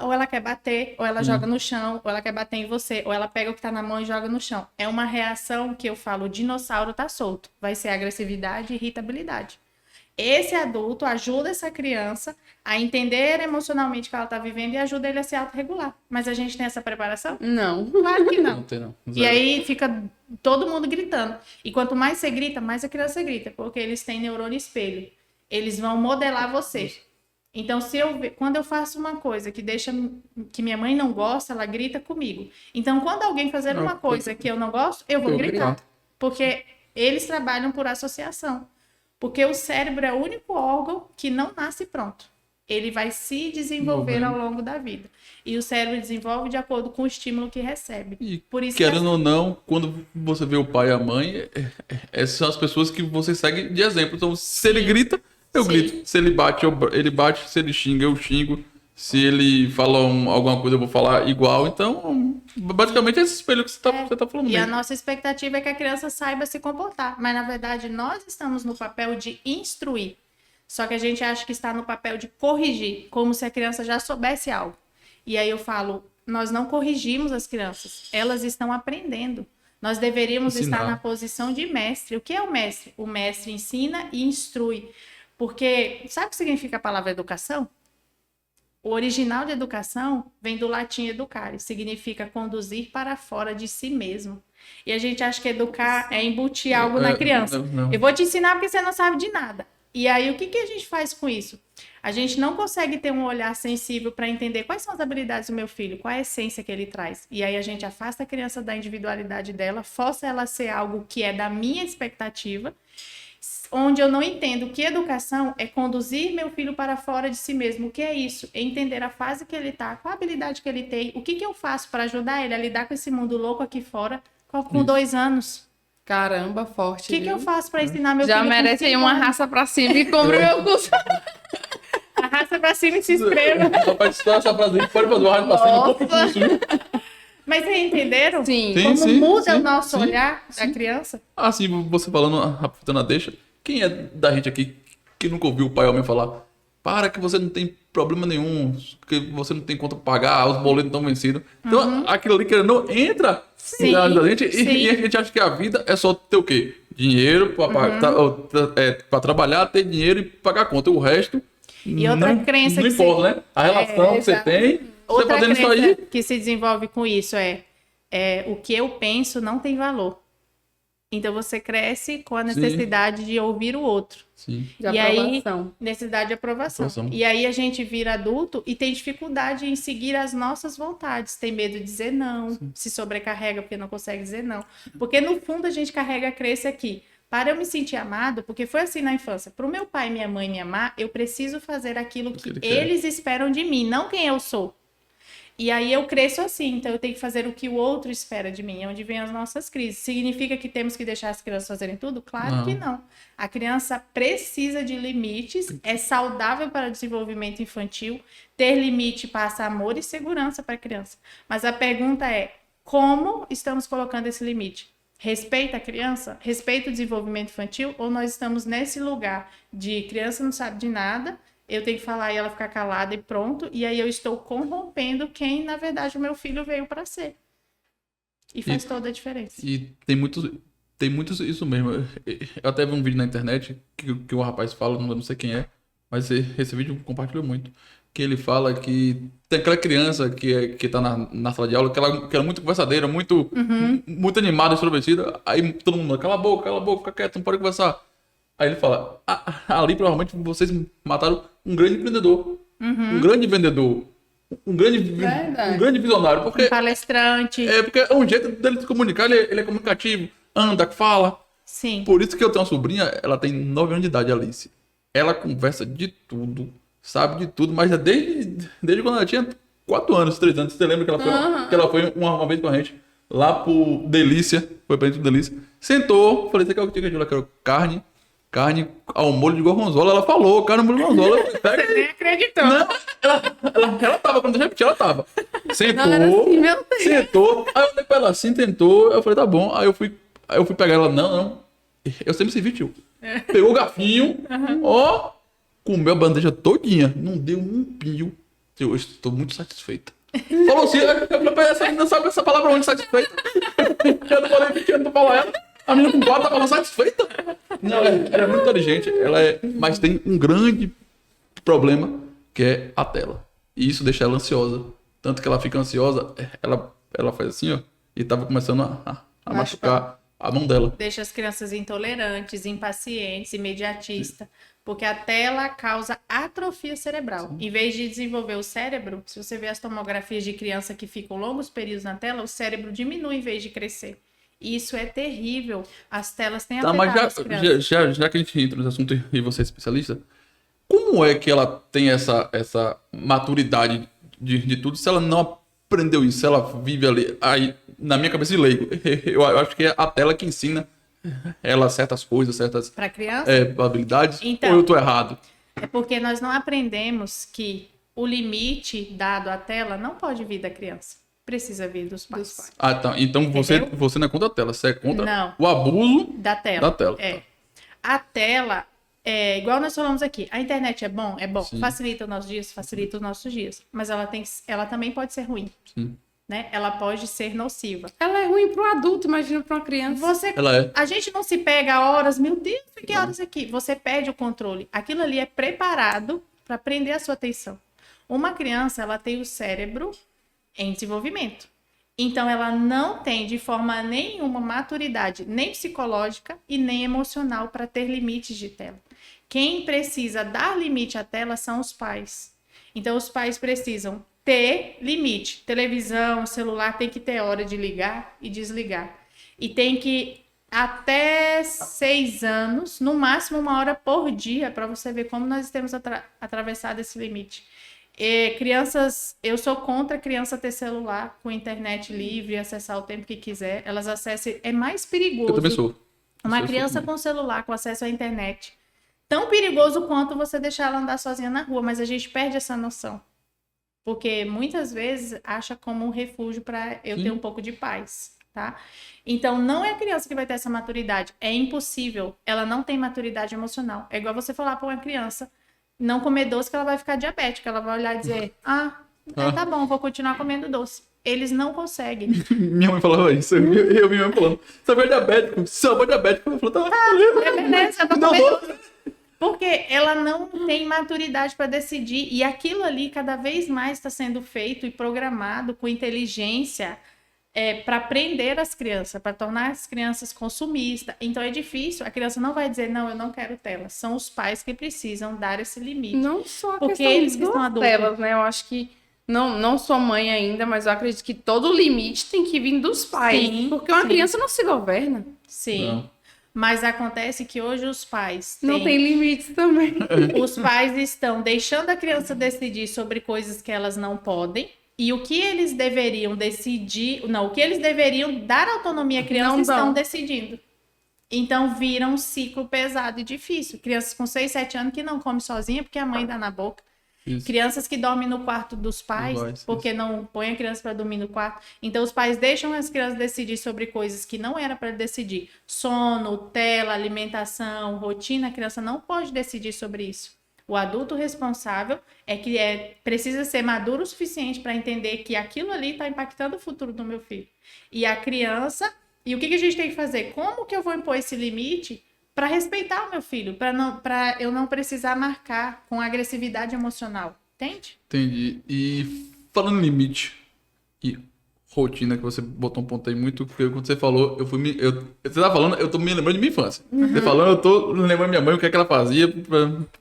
ou ela quer bater, ou ela joga no chão, ou ela quer bater em você, ou ela pega o que está na mão e joga no chão. É uma reação que eu falo, o dinossauro tá solto. Vai ser agressividade e irritabilidade. Esse adulto ajuda essa criança a entender emocionalmente o que ela está vivendo e ajuda ele a se autorregular. Mas a gente tem essa preparação? Não. Claro que não. Não tem, não. E aí fica todo mundo gritando. E quanto mais você grita, mais a criança grita, porque eles têm neurônio espelho. Eles vão modelar você. Então, quando eu faço uma coisa que minha mãe não gosta, ela grita comigo. Então, quando alguém fazer uma coisa que eu não gosto, eu vou gritar. Porque eles trabalham por associação. Porque o cérebro é o único órgão que não nasce pronto. Ele vai se desenvolver ao longo da vida. E o cérebro desenvolve de acordo com o estímulo que recebe. E por isso querendo ou não, quando você vê o pai e a mãe, essas são as pessoas que você segue de exemplo. Então, se ele grita, eu grito. Se ele bate, ele bate. Se ele xinga, eu xingo. Se ele fala alguma coisa, eu vou falar igual. Então, basicamente, é esse espelho que você tá falando E mesmo. a nossa expectativa é que a criança saiba se comportar. Mas, na verdade, nós estamos no papel de instruir. Só que a gente acha que está no papel de corrigir, como se a criança já soubesse algo. E aí eu falo, nós não corrigimos as crianças, elas estão aprendendo. Nós deveríamos estar na posição de mestre. O que é o mestre? O mestre ensina e instrui. Porque, sabe o que significa a palavra educação? O original de educação vem do latim educare, significa conduzir para fora de si mesmo. E a gente acha que educar é embutir algo na criança. Não. Eu vou te ensinar porque você não sabe de nada. E aí, o que a gente faz com isso? A gente não consegue ter um olhar sensível para entender quais são as habilidades do meu filho, qual é a essência que ele traz. E aí, a gente afasta a criança da individualidade dela, força ela a ser algo que é da minha expectativa, onde eu não entendo que educação é conduzir meu filho para fora de si mesmo. O que é isso? É entender a fase que ele está, qual a habilidade que ele tem, o que eu faço para ajudar ele a lidar com esse mundo louco aqui fora com 2 anos. Caramba, forte. O que eu faço para ensinar meu filho? Já merece aí uma raça pra cima e compre meu curso. Arrasta pra cima e se inscreva. Rapaz, se essa frase aí, pode fazer uma raça pra cima e compra o curso, viu? Mas vocês entenderam? Sim. Como muda o nosso olhar da criança? Assim, você falando, aproveitando a deixa, quem é da gente aqui que nunca ouviu o pai ou a mãe falar, para que você não tem problema nenhum, que você não tem conta pra pagar, os boletos estão vencidos. Então, aquilo ali que não entra da gente e a gente acha que a vida é só ter o quê? Dinheiro pra trabalhar, ter dinheiro e pagar a conta. O resto e outra crença não importa, né? A relação que você tem, você outra fazendo crença isso aí... que se desenvolve com isso é o que eu penso não tem valor. Então você cresce com a necessidade de ouvir o outro. Sim. De aprovação. Aí, necessidade de aprovação. E aí a gente vira adulto e tem dificuldade em seguir as nossas vontades. Tem medo de dizer não, se sobrecarrega porque não consegue dizer não. Porque no fundo a gente carrega a crença aqui. Para eu me sentir amado, porque foi assim na infância, para o meu pai e minha mãe me amar, eu preciso fazer aquilo que eles esperam de mim, não quem eu sou. E aí eu cresço assim, então eu tenho que fazer o que o outro espera de mim, é onde vem as nossas crises. Significa que temos que deixar as crianças fazerem tudo? Claro que não. A criança precisa de limites, é saudável para o desenvolvimento infantil, ter limite passa amor e segurança para a criança. Mas a pergunta é, como estamos colocando esse limite? Respeita a criança? Respeita o desenvolvimento infantil? Ou nós estamos nesse lugar de criança não sabe de nada, eu tenho que falar e ela ficar calada e pronto, e aí eu estou corrompendo quem, na verdade, o meu filho veio para ser. E faz toda a diferença. E tem muitos isso mesmo. Eu até vi um vídeo na internet que um rapaz fala, não sei quem é, mas esse vídeo compartilhou muito. Que ele fala que tem aquela criança que tá na sala de aula, que ela era muito conversadeira, muito animada, extrovertida. Aí todo mundo, cala a boca, fica quieto, não pode conversar. Aí ele fala, ali provavelmente vocês mataram um grande empreendedor, um grande vendedor, um grande visionário. Porque, palestrante. Porque é um jeito dele se comunicar, ele é comunicativo, anda, fala. Sim. Por isso que eu tenho uma sobrinha, ela tem 9 anos de idade, Alice. Ela conversa de tudo, sabe de tudo, mas é desde quando ela tinha 4 anos, 3 anos. Você lembra que ela foi uma vez com a gente lá pro Delícia, foi pra gente pro Delícia, sentou, falei, você quer o que eu quero? Carne ao molho de gorgonzola. Ela falou, carne ao molho de gorgonzola. Você nem acreditou. Não, ela tava, quando eu repetir, ela tava. Sentou, sentou. Aí eu olhei pra ela assim, tentou. Eu falei, tá bom. Aí eu fui pegar ela, não. Eu sempre servi, tio. Pegou o garfinho, comeu a bandeja todinha. Não deu um pio. Eu estou muito satisfeita. Falou assim, essa menina sabe essa palavra onde, satisfeita. Eu não falei 20 anos pra falar ela. A menina com 4 tá falando satisfeita. Não, ela é muito inteligente, mas tem um grande problema, que é a tela. E isso deixa ela ansiosa. Tanto que ela fica ansiosa, ela faz assim, ó, e tava começando a machucar a mão dela. Deixa as crianças intolerantes, impacientes, imediatistas. Porque a tela causa atrofia cerebral. Sim. Em vez de desenvolver o cérebro, se você ver as tomografias de criança que ficam longos períodos na tela, o cérebro diminui em vez de crescer. E isso é terrível. As telas têm afetado as crianças. Já que a gente entra nesse assunto e você é especialista, como é que ela tem essa maturidade de tudo se ela não aprendeu isso? Se ela vive ali, aí, na minha cabeça de leigo, eu acho que é a tela que ensina ela certas coisas, certas pra criança? Habilidades, então, ou eu tô errado? É porque nós não aprendemos que o limite dado à tela não pode vir da criança. Precisa vir dos pais. Ah, tá. Então você não é contra a tela, você é contra o abuso da tela. É. Tá. A tela, igual nós falamos aqui, a internet é bom? É bom. Sim. Facilita os nossos dias. Mas ela também pode ser ruim. Sim. Né? Ela pode ser nociva. Ela é ruim para um adulto, imagina para uma criança. Ela é. A gente não se pega a horas, meu Deus, que horas aqui? Você perde o controle. Aquilo ali é preparado para prender a sua atenção. Uma criança, ela tem o cérebro em desenvolvimento. Então, ela não tem de forma nenhuma maturidade, nem psicológica e nem emocional para ter limites de tela. Quem precisa dar limite à tela são os pais. Então, os pais precisam ter limite. Televisão, celular tem que ter hora de ligar e desligar. E tem que, até 6 anos, no máximo 1 hora por dia, para você ver como nós temos atravessado esse limite. Crianças, eu sou contra a criança ter celular com internet livre, acessar o tempo que quiser. Elas acessem, é mais perigoso. Eu também sou. Uma criança com celular, com acesso à internet. Tão perigoso quanto você deixar ela andar sozinha na rua, mas a gente perde essa noção. Porque muitas vezes acha como um refúgio para eu ter um pouco de paz, tá? Então, não é a criança que vai ter essa maturidade. É impossível. Ela não tem maturidade emocional. É igual você falar para uma criança não comer doce que ela vai ficar diabética. Ela vai olhar e dizer, tá bom, vou continuar comendo doce. Eles não conseguem. Minha mãe falava isso. Eu vi minha mãe falando, você vai diabético? Seu avô é diabético. Eu falei, beleza, eu vou comer doce. Porque ela não tem maturidade para decidir. E aquilo ali cada vez mais está sendo feito e programado com inteligência para prender as crianças, para tornar as crianças consumistas. Então é difícil. A criança não vai dizer, não, eu não quero tela. São os pais que precisam dar esse limite. Não só a porque questão eles que estão adultos. Telas, né? Eu acho que, não sou mãe ainda, mas eu acredito que todo limite tem que vir dos pais. Sim, porque uma criança não se governa. Sim. Não. Mas acontece que hoje os pais não tem limites também. Os pais estão deixando a criança decidir sobre coisas que elas não podem. E o que eles deveriam decidir... Não, o que eles deveriam dar autonomia à criança estão decidindo. Então vira um ciclo pesado e difícil. Crianças com 6, 7 anos que não comem sozinha porque a mãe dá na boca. Isso. Crianças que dormem no quarto dos pais, porque não põe a criança para dormir no quarto. Então, os pais deixam as crianças decidir sobre coisas que não era para decidir. Sono, tela, alimentação, rotina. A criança não pode decidir sobre isso. O adulto responsável precisa ser maduro o suficiente para entender que aquilo ali está impactando o futuro do meu filho. E a criança... E o que a gente tem que fazer? Como que eu vou impor esse limite para respeitar o meu filho, para eu não precisar marcar com agressividade emocional, entende? Entendi. E falando em limite e rotina, que você botou um ponto aí muito, porque quando você falou, você tá falando, eu tô me lembrando de minha infância. Você falando, eu tô lembrando minha mãe, o que é que ela fazia,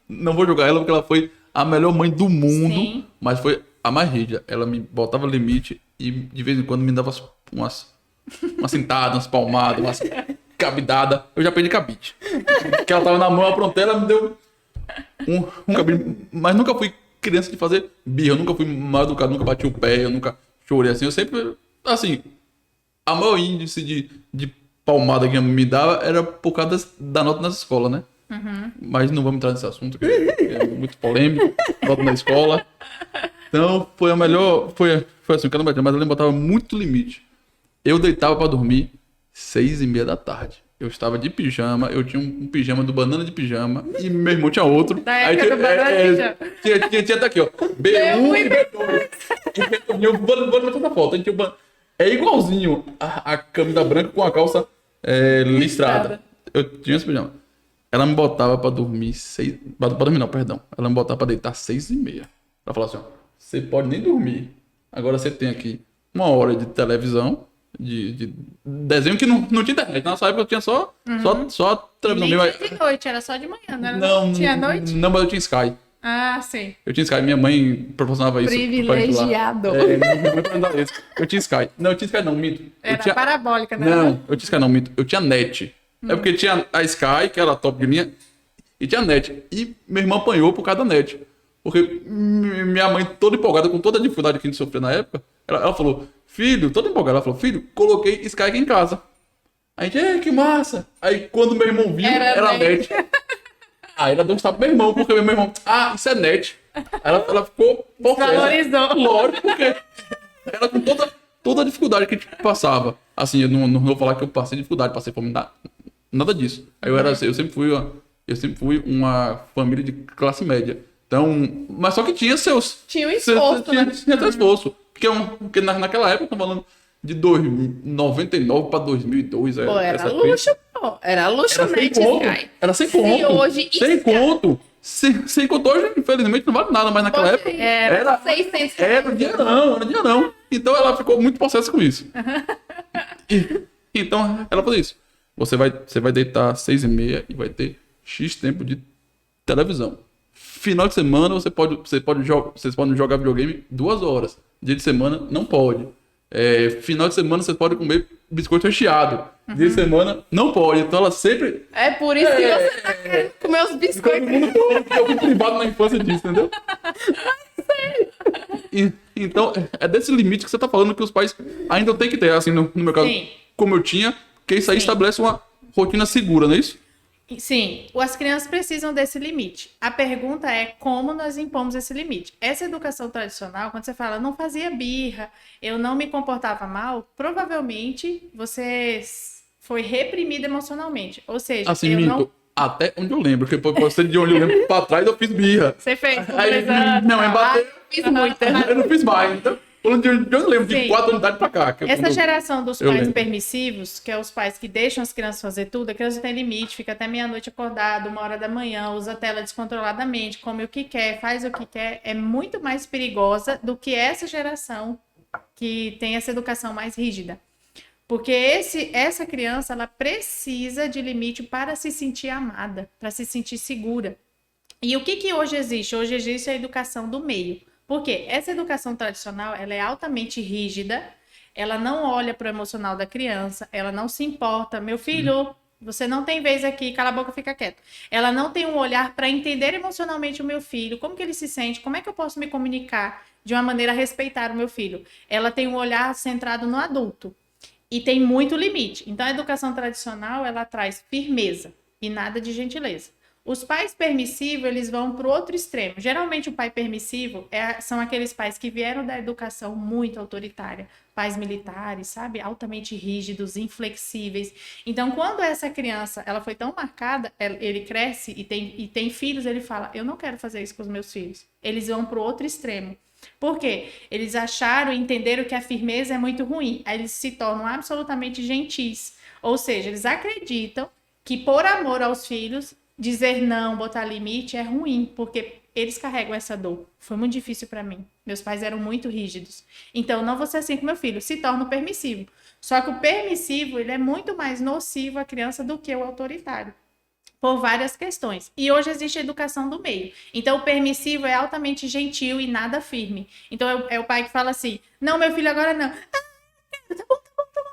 não vou julgar ela, porque ela foi a melhor mãe do mundo, sim, mas foi a mais rígida. Ela me botava limite e de vez em quando me dava umas cintadas, umas palmadas, umas cabidada, eu já perdi cabide. Porque ela tava na mão, aprontei, ela me deu um cabide. Mas nunca fui criança de fazer birra, eu nunca fui mal educado, nunca bati o pé, eu nunca chorei assim. Eu sempre, assim, a maior índice de palmada que me dava era por causa da nota na escola, né? Uhum. Mas não vamos entrar nesse assunto, que é muito polêmico, nota na escola. Então, foi a melhor, foi assim, que eu não bati, mas ela me botava muito limite. Eu deitava pra dormir 6h30 da tarde. Eu estava de pijama, eu tinha um pijama do Banana de Pijama e meu irmão tinha outro. Da época do Banana de Pijama. Tinha até aqui, ó. B1 e B2. Eu vou botar na foto. É igualzinho a camisa branca com a calça listrada. Eu tinha esse pijama. Ela me botava pra dormir pra dormir não, perdão. Ela me botava pra deitar 6h30. Ela falava assim, ó, você pode nem dormir. Agora você tem aqui 1 hora de televisão. de desenho que não tinha internet. Na nossa época eu tinha só televisão Nem mesmo. de noite, era só de manhã, não era? Não, Tinha noite? não, mas eu tinha Sky. Ah, sim. Eu tinha Sky, minha mãe proporcionava isso. Privilegiado. Minha mãe proporcionava isso. Eu tinha Sky. Não, eu tinha Sky não, minto. Era Eu tinha... parabólica, né? Não, eu tinha Sky não, minto. Eu tinha net. É porque tinha a Sky, que era top de linha, e tinha net. E meu irmão apanhou por causa da net. Porque minha mãe, toda empolgada, com toda a dificuldade que a gente sofreu na época, ela falou, filho, toda empolgada, ela falou, filho, coloquei Sky aqui em casa. A gente, que massa. Aí quando meu irmão viu, era net. Aí ela deu um tapa pro meu irmão, porque meu irmão, isso é net. Aí ela ficou valorizou. Lógico, porque ela com toda a dificuldade que a gente passava. Assim, eu não vou falar que eu passei dificuldade, passei fome, nada disso. Aí eu sempre fui uma família de classe média. Então, mas só que tinha seus... Tinha um esforço, né? Tinha seu esforço. Porque naquela época, estamos falando de 99 para 2002. Pô, era luxo, pô. Era luxo, né? Era sem conto. Hoje, sem conto. Sem conto hoje, infelizmente, não vale nada, mas naquela época era 600 reais. Era dinheirão. Então ela ficou muito possessa com isso. Então ela falou isso. Você vai deitar 6h30 e vai ter X tempo de televisão. Final de semana vocês podem jogar videogame 2 horas. Dia de semana não pode. Final de semana vocês podem comer biscoito recheado. Dia de semana não pode. Então ela sempre... É por isso que você tá querendo comer os biscoitos. Todo mundo todo, porque eu fui privado na infância disso, entendeu? Então, é desse limite que você tá falando que os pais ainda tem que ter, assim, no meu caso, Sim. como eu tinha, que isso aí estabelece uma rotina segura, não é isso? Sim, as crianças precisam desse limite. A pergunta é como nós impomos esse limite. Essa educação tradicional, quando você fala, não fazia birra, eu não me comportava mal, provavelmente você foi reprimido emocionalmente. Ou seja, Assim, até onde eu lembro, porque pode ser de onde eu lembro pra trás eu fiz birra. Você fez com 3 Aí, anos. não, eu bateu, Fiz muita. eu não fiz mais. Então, onde eu lembro, de Sim. 4 anos de idade pra cá. Essa geração dos eu pais lembro. permissivos, que é os pais que deixam as crianças fazer tudo, a criança tem limite, fica até meia-noite acordado, 1h da manhã, usa a tela descontroladamente, come o que quer, faz o que quer, é muito mais perigosa do que essa geração que tem essa educação mais rígida. Porque essa criança, ela precisa de limite para se sentir amada, para se sentir segura. E o que hoje existe? Hoje existe a educação do meio. Por quê? Essa educação tradicional, ela é altamente rígida, ela não olha para o emocional da criança, ela não se importa. Meu filho, você não tem vez aqui, cala a boca, fica quieto. Ela não tem um olhar para entender emocionalmente o meu filho, como que ele se sente, como é que eu posso me comunicar de uma maneira a respeitar o meu filho. Ela tem um olhar centrado no adulto e tem muito limite. Então, a educação tradicional, ela traz firmeza e nada de gentileza. Os pais permissivos, eles vão para o outro extremo. Geralmente, o pai permissivo são aqueles pais que vieram da educação muito autoritária. Pais militares, sabe? Altamente rígidos, inflexíveis. Então, quando essa criança ela foi tão marcada, ele cresce e tem filhos, ele fala, eu não quero fazer isso com os meus filhos. Eles vão para o outro extremo. Por quê? Eles acharam e entenderam que a firmeza é muito ruim. Aí eles se tornam absolutamente gentis. Ou seja, eles acreditam que por amor aos filhos, dizer não, botar limite é ruim, porque eles carregam essa dor. Foi muito difícil para mim. Meus pais eram muito rígidos. Então, não vou ser assim com meu filho. Se torna o permissivo. Só que o permissivo, ele é muito mais nocivo à criança do que o autoritário. Por várias questões. E hoje existe a educação do meio. Então, o permissivo é altamente gentil e nada firme. Então, é o pai que fala assim, não, meu filho, agora não. Tá bom,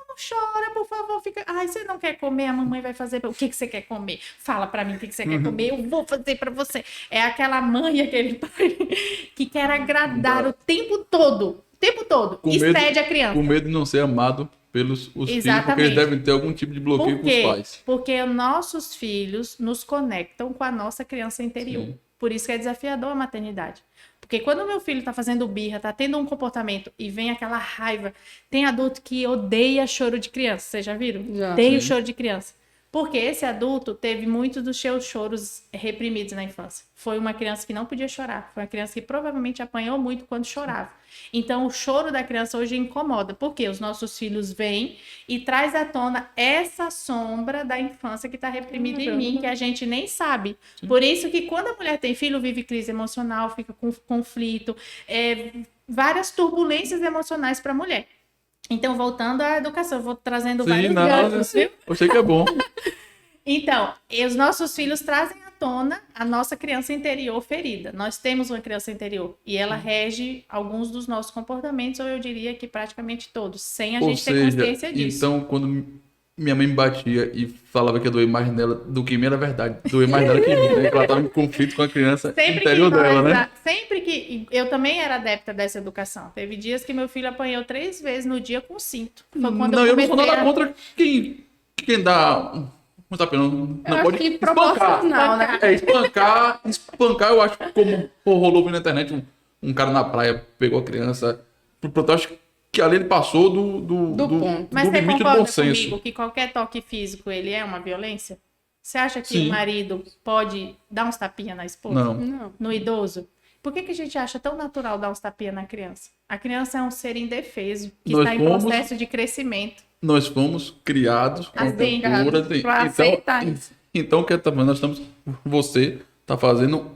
não chora, por favor. Fica... Ai, você não quer comer? A mamãe vai fazer... O que você quer comer? Fala pra mim o que você quer comer, eu vou fazer pra você. É aquela mãe, aquele pai que quer agradar o tempo todo. O tempo todo. Excede a criança. Com medo de não ser amado pelos os filhos, porque eles devem ter algum tipo de bloqueio com os pais. Porque nossos filhos nos conectam com a nossa criança interior. Sim. Por isso que é desafiador a maternidade. Porque quando o meu filho tá fazendo birra, tá tendo um comportamento e vem aquela raiva, tem adulto que odeia choro de criança, vocês já viram? Já. Odeia o choro de criança. Porque esse adulto teve muitos dos seus choros reprimidos na infância. Foi uma criança que não podia chorar. Foi uma criança que provavelmente apanhou muito quando chorava. Então, o choro da criança hoje incomoda. Porque os nossos filhos vêm e traz à tona essa sombra da infância que está reprimida em mim, que a gente nem sabe. Sim. Por isso que quando a mulher tem filho, vive crise emocional, fica com conflito, várias turbulências emocionais para a mulher. Então, voltando à educação, eu vou trazendo Sim, vários não, ganchos, viu? eu sei que é bom. Então, e os nossos filhos trazem à tona a nossa criança interior ferida. Nós temos uma criança interior e ela rege alguns dos nossos comportamentos, ou eu diria que praticamente todos, sem a gente ter consciência disso. Então, quando minha mãe me batia e falava que ia doer mais nela do que em mim, era verdade. Doer mais nela que em mim, né? Que ela estava em conflito com a criança interior dela, né? Sempre que... Eu também era adepta dessa educação. Teve dias que meu filho apanhou 3 vezes no dia com cinto. Foi quando Não, eu não sou nada contra quem dá... Não tá pensando, não pode espancar. Né? Espancar, eu acho que como rolou na internet, um cara na praia pegou a criança. Eu acho que ali ele passou do ponto. Mas do você limite do concorda bom senso. comigo que qualquer toque físico, ele é uma violência? Você acha que Sim. o marido pode dar uns tapinhas na esposa? Não. No idoso? Por que a gente acha tão natural dar uns tapinhas na criança? A criança é um ser indefeso, que está em processo de crescimento. Nós fomos criados com Assim, cultura. Então, nós estamos. Você está fazendo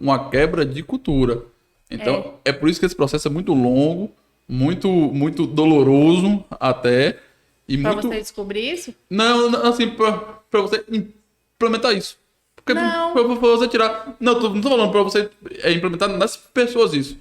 uma quebra de cultura. Então, é por isso que esse processo é muito longo, muito doloroso até. Para você descobrir isso? Não, assim, para você implementar isso. Porque Não. Pra você tirar. Não tô falando para você implementar nas pessoas isso.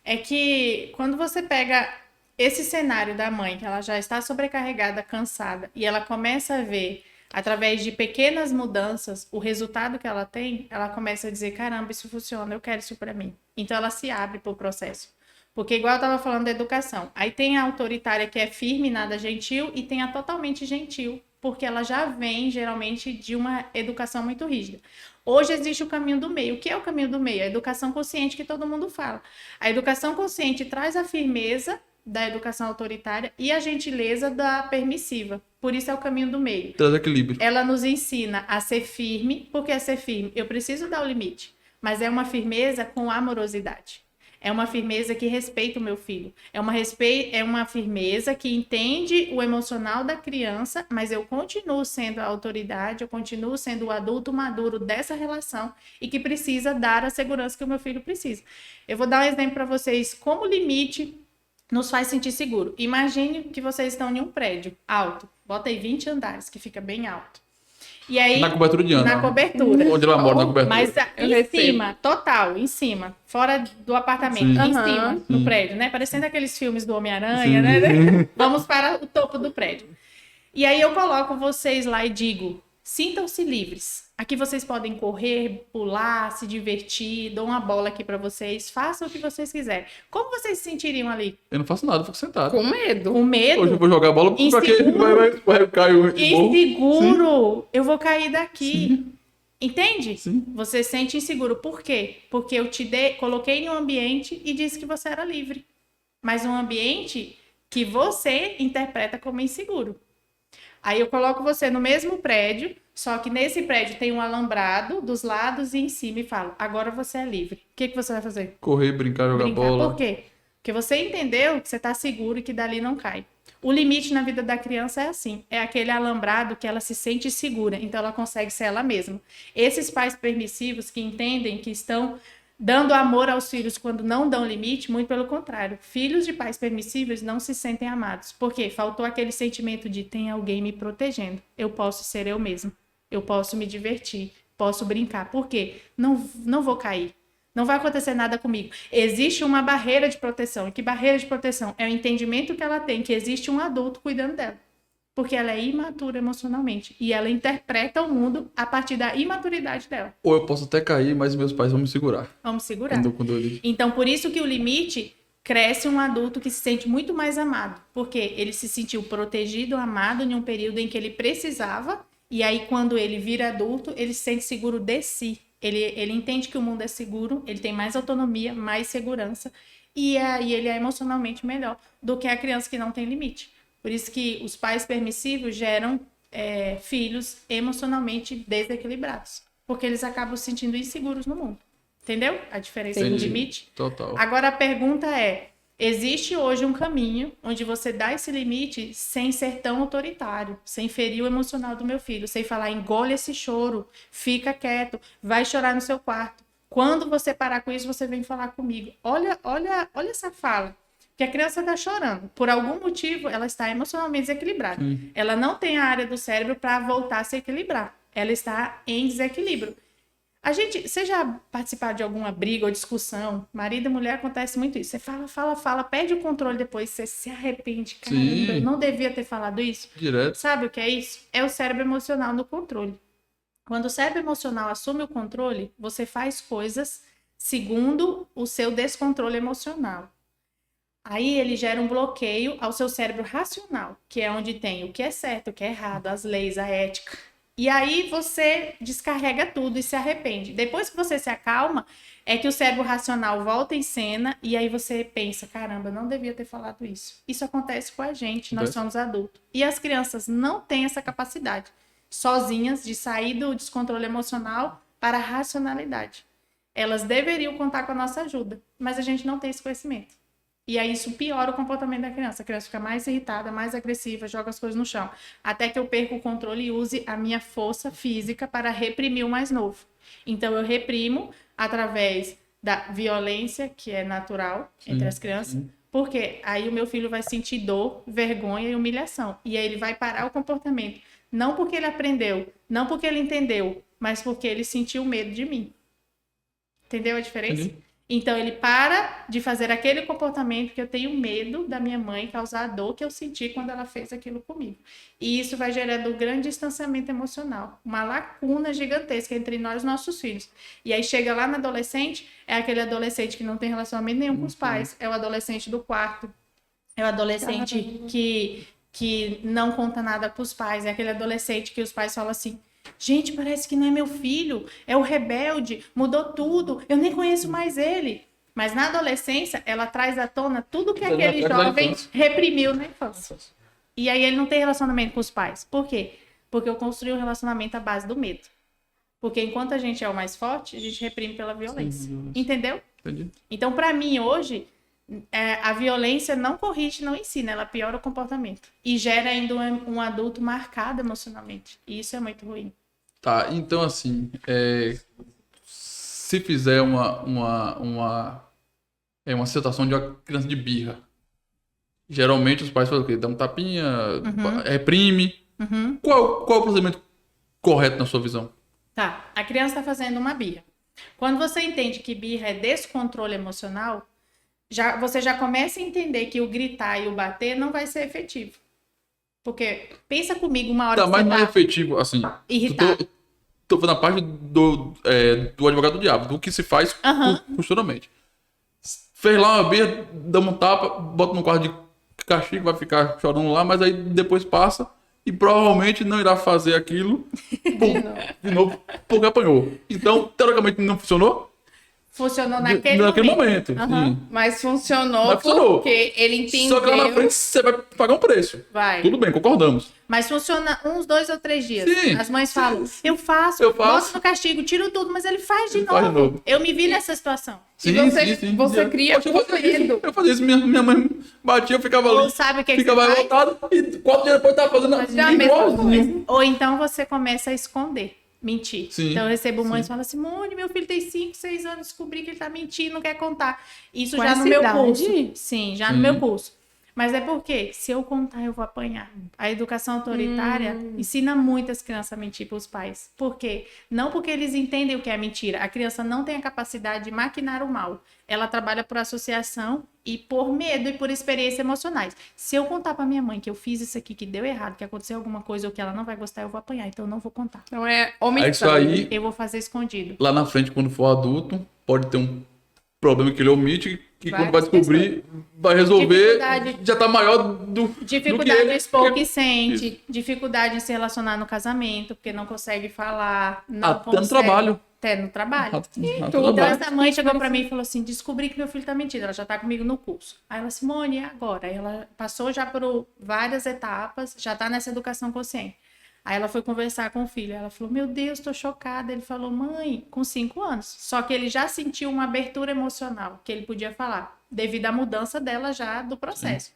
É que quando você pega esse cenário da mãe, que ela já está sobrecarregada, cansada, e ela começa a ver, através de pequenas mudanças, o resultado que ela tem, ela começa a dizer, caramba, isso funciona, eu quero isso para mim. Então ela se abre para o processo. Porque igual eu estava falando da educação, aí tem a autoritária que é firme, nada gentil, e tem a totalmente gentil, porque ela já vem, geralmente, de uma educação muito rígida. Hoje existe o caminho do meio. O que é o caminho do meio? A educação consciente que todo mundo fala. A educação consciente traz a firmeza da educação autoritária e a gentileza da permissiva. Por isso é o caminho do meio. Traz equilíbrio. Ela nos ensina a ser firme. Por que ser firme? Eu preciso dar o limite, mas é uma firmeza com amorosidade. É uma firmeza que respeita o meu filho. É uma firmeza que entende o emocional da criança, mas eu continuo sendo a autoridade, eu continuo sendo o adulto maduro dessa relação e que precisa dar a segurança que o meu filho precisa. Eu vou dar um exemplo para vocês como o limite nos faz sentir seguro. Imagine que vocês estão em um prédio alto. Bota aí 20 andares, que fica bem alto. E aí, na cobertura de Ana. Na cobertura. Onde ela mora, na cobertura. Mas em cima, total, em cima. Fora do apartamento, em cima, no prédio, né? Parecendo aqueles filmes do Homem-Aranha, né? Vamos para o topo do prédio. E aí eu coloco vocês lá e digo, sintam-se livres. Aqui vocês podem correr, pular, se divertir, dou uma bola aqui pra vocês, façam o que vocês quiserem. Como vocês se sentiriam ali? Eu não faço nada, eu fico sentado. Com medo. Com medo? Hoje eu vou jogar a bola pra quê? Vai cair Inseguro. Eu vou cair daqui. Sim. Entende? Sim. Você se sente inseguro. Por quê? Porque eu coloquei em um ambiente e disse que você era livre. Mas um ambiente que você interpreta como inseguro. Aí eu coloco você no mesmo prédio, só que nesse prédio tem um alambrado dos lados e em cima e falo, agora você é livre. O que você vai fazer? Correr, brincar, jogar bola. Por quê? Porque você entendeu que você está seguro e que dali não cai. O limite na vida da criança é assim, é aquele alambrado que ela se sente segura, então ela consegue ser ela mesma. Esses pais permissivos que entendem que estão dando amor aos filhos quando não dão limite, muito pelo contrário. Filhos de pais permissíveis não se sentem amados. Por quê? Faltou aquele sentimento de tem alguém me protegendo. Eu posso ser eu mesmo. Eu posso me divertir. Posso brincar. Por quê? Não vou cair. Não vai acontecer nada comigo. Existe uma barreira de proteção. E que barreira de proteção? É o entendimento que ela tem que existe um adulto cuidando dela. Porque ela é imatura emocionalmente. E ela interpreta o mundo a partir da imaturidade dela. Ou eu posso até cair, mas meus pais vão me segurar. Vamos segurar. Quando Então, por isso que o limite cresce um adulto que se sente muito mais amado. Porque ele se sentiu protegido, amado em um período em que ele precisava. E aí, quando ele vira adulto, ele se sente seguro de si. Ele entende que o mundo é seguro, ele tem mais autonomia, mais segurança. E aí ele é emocionalmente melhor do que a criança que não tem limite. Por isso que os pais permissivos geram filhos emocionalmente desequilibrados. Porque eles acabam se sentindo inseguros no mundo. Entendeu? A diferença do limite. Total. Agora a pergunta é, existe hoje um caminho onde você dá esse limite sem ser tão autoritário, sem ferir o emocional do meu filho, sem falar engole esse choro, fica quieto, vai chorar no seu quarto. Quando você parar com isso, você vem falar comigo. Olha essa fala. Porque a criança está chorando. Por algum motivo, ela está emocionalmente desequilibrada. Ela não tem a área do cérebro para voltar a se equilibrar. Ela está em desequilíbrio. Você já participou de alguma briga ou discussão? Marido e mulher, acontece muito isso. Você fala, perde o controle depois, você se arrepende. Caramba, eu não devia ter falado isso. Direto. Sabe o que é isso? É o cérebro emocional no controle. Quando o cérebro emocional assume o controle, você faz coisas segundo o seu descontrole emocional. Aí ele gera um bloqueio ao seu cérebro racional, que é onde tem o que é certo, o que é errado, as leis, a ética. E aí você descarrega tudo e se arrepende. Depois que você se acalma, é que o cérebro racional volta em cena e aí você pensa, caramba, eu não devia ter falado isso. Isso acontece com a gente, nós somos adultos. E as crianças não têm essa capacidade, sozinhas, de sair do descontrole emocional para a racionalidade. Elas deveriam contar com a nossa ajuda, mas a gente não tem esse conhecimento. E aí isso piora o comportamento da criança. A criança fica mais irritada, mais agressiva, joga as coisas no chão. Até que eu perco o controle e use a minha força física para reprimir o mais novo. Então eu reprimo através da violência, que é natural entre as crianças, porque aí o meu filho vai sentir dor, vergonha e humilhação. E aí ele vai parar o comportamento. Não porque ele aprendeu, não porque ele entendeu, mas porque ele sentiu medo de mim. Entendeu a diferença? Então, ele para de fazer aquele comportamento que eu tenho medo da minha mãe causar a dor que eu senti quando ela fez aquilo comigo. E isso vai gerando um grande distanciamento emocional, uma lacuna gigantesca entre nós e nossos filhos. E aí chega lá no adolescente, é aquele adolescente que não tem relacionamento nenhum com os pais, é o adolescente do quarto, é o adolescente que não conta nada para os pais, é aquele adolescente que os pais falam assim, gente, parece que não é meu filho, é o rebelde, mudou tudo, eu nem conheço mais ele. Mas na adolescência, ela traz à tona tudo que aquele jovem reprimiu na infância. E aí ele não tem relacionamento com os pais. Por quê? Porque eu construí um relacionamento à base do medo. Porque enquanto a gente é o mais forte, a gente reprime pela violência. Entendeu? Entendi. Então, para mim, hoje, a violência não corrige, não ensina, ela piora o comportamento. E gera ainda um adulto marcado emocionalmente. E isso é muito ruim. Tá, então assim, se fizer uma situação de uma criança de birra, geralmente os pais fazem o quê? Dá um tapinha, reprime. Qual é o procedimento correto na sua visão? Tá, a criança está fazendo uma birra. Quando você entende que birra é descontrole emocional, você já começa a entender que o gritar e o bater não vai ser efetivo. Porque, pensa comigo uma hora que mas não é efetivo, assim, irritado. Tô falando a parte do advogado do diabo, do que se faz costuramente. Fez lá uma birra, dá um tapa, bota no quarto de castigo, vai ficar chorando lá, mas aí depois passa e provavelmente não irá fazer aquilo de novo porque apanhou. Então, teoricamente, não funcionou? Funcionou naquele momento. Mas funcionou porque ele entendeu. Só que lá na frente você vai pagar um preço. Vai. Tudo bem, concordamos. Mas funciona uns 2 ou 3 dias. Sim, as mães falam, eu faço, boto no castigo, tiro tudo, mas ele faz de novo. Eu me vi nessa situação. Sim, você cria com medo. Eu fazia isso, minha mãe batia, eu ficava ali. Ou sabe o que ficava revoltado e 4 dias depois tava fazendo igualzinho. Ou então você começa a esconder. Mentir. Sim, então eu recebo mães que falam assim, Simone, meu filho tem 5, 6 anos, descobri que ele tá mentindo, não quer contar. Isso já no meu curso. Sim, já no meu curso. Mas é porque, se eu contar, eu vou apanhar. A educação autoritária ensina muitas crianças a mentir para os pais. Por quê? Não porque eles entendem o que é mentira. A criança não tem a capacidade de maquinar o mal. Ela trabalha por associação e por medo e por experiências emocionais. Se eu contar para minha mãe que eu fiz isso aqui, que deu errado, que aconteceu alguma coisa ou que ela não vai gostar, eu vou apanhar. Então eu não vou contar. Então é omissão. Isso aí, eu vou fazer escondido. Lá na frente, quando for adulto, pode ter um problema que ele omite, que quando vai descobrir, vai resolver, já tá maior do dificuldade do que de expor o que sente, isso. Dificuldade em se relacionar no casamento, porque não consegue falar, não consegue... no trabalho. Até no trabalho. Então essa mãe chegou pra mim e falou assim, descobri que meu filho tá mentindo, ela já tá comigo no curso. Aí ela, Simone, e agora? Aí ela passou já por várias etapas, já tá nessa educação consciente. Aí ela foi conversar com o filho, ela falou, meu Deus, tô chocada. Ele falou, mãe, com 5 anos. Só que ele já sentiu uma abertura emocional, que ele podia falar, devido à mudança dela já do processo.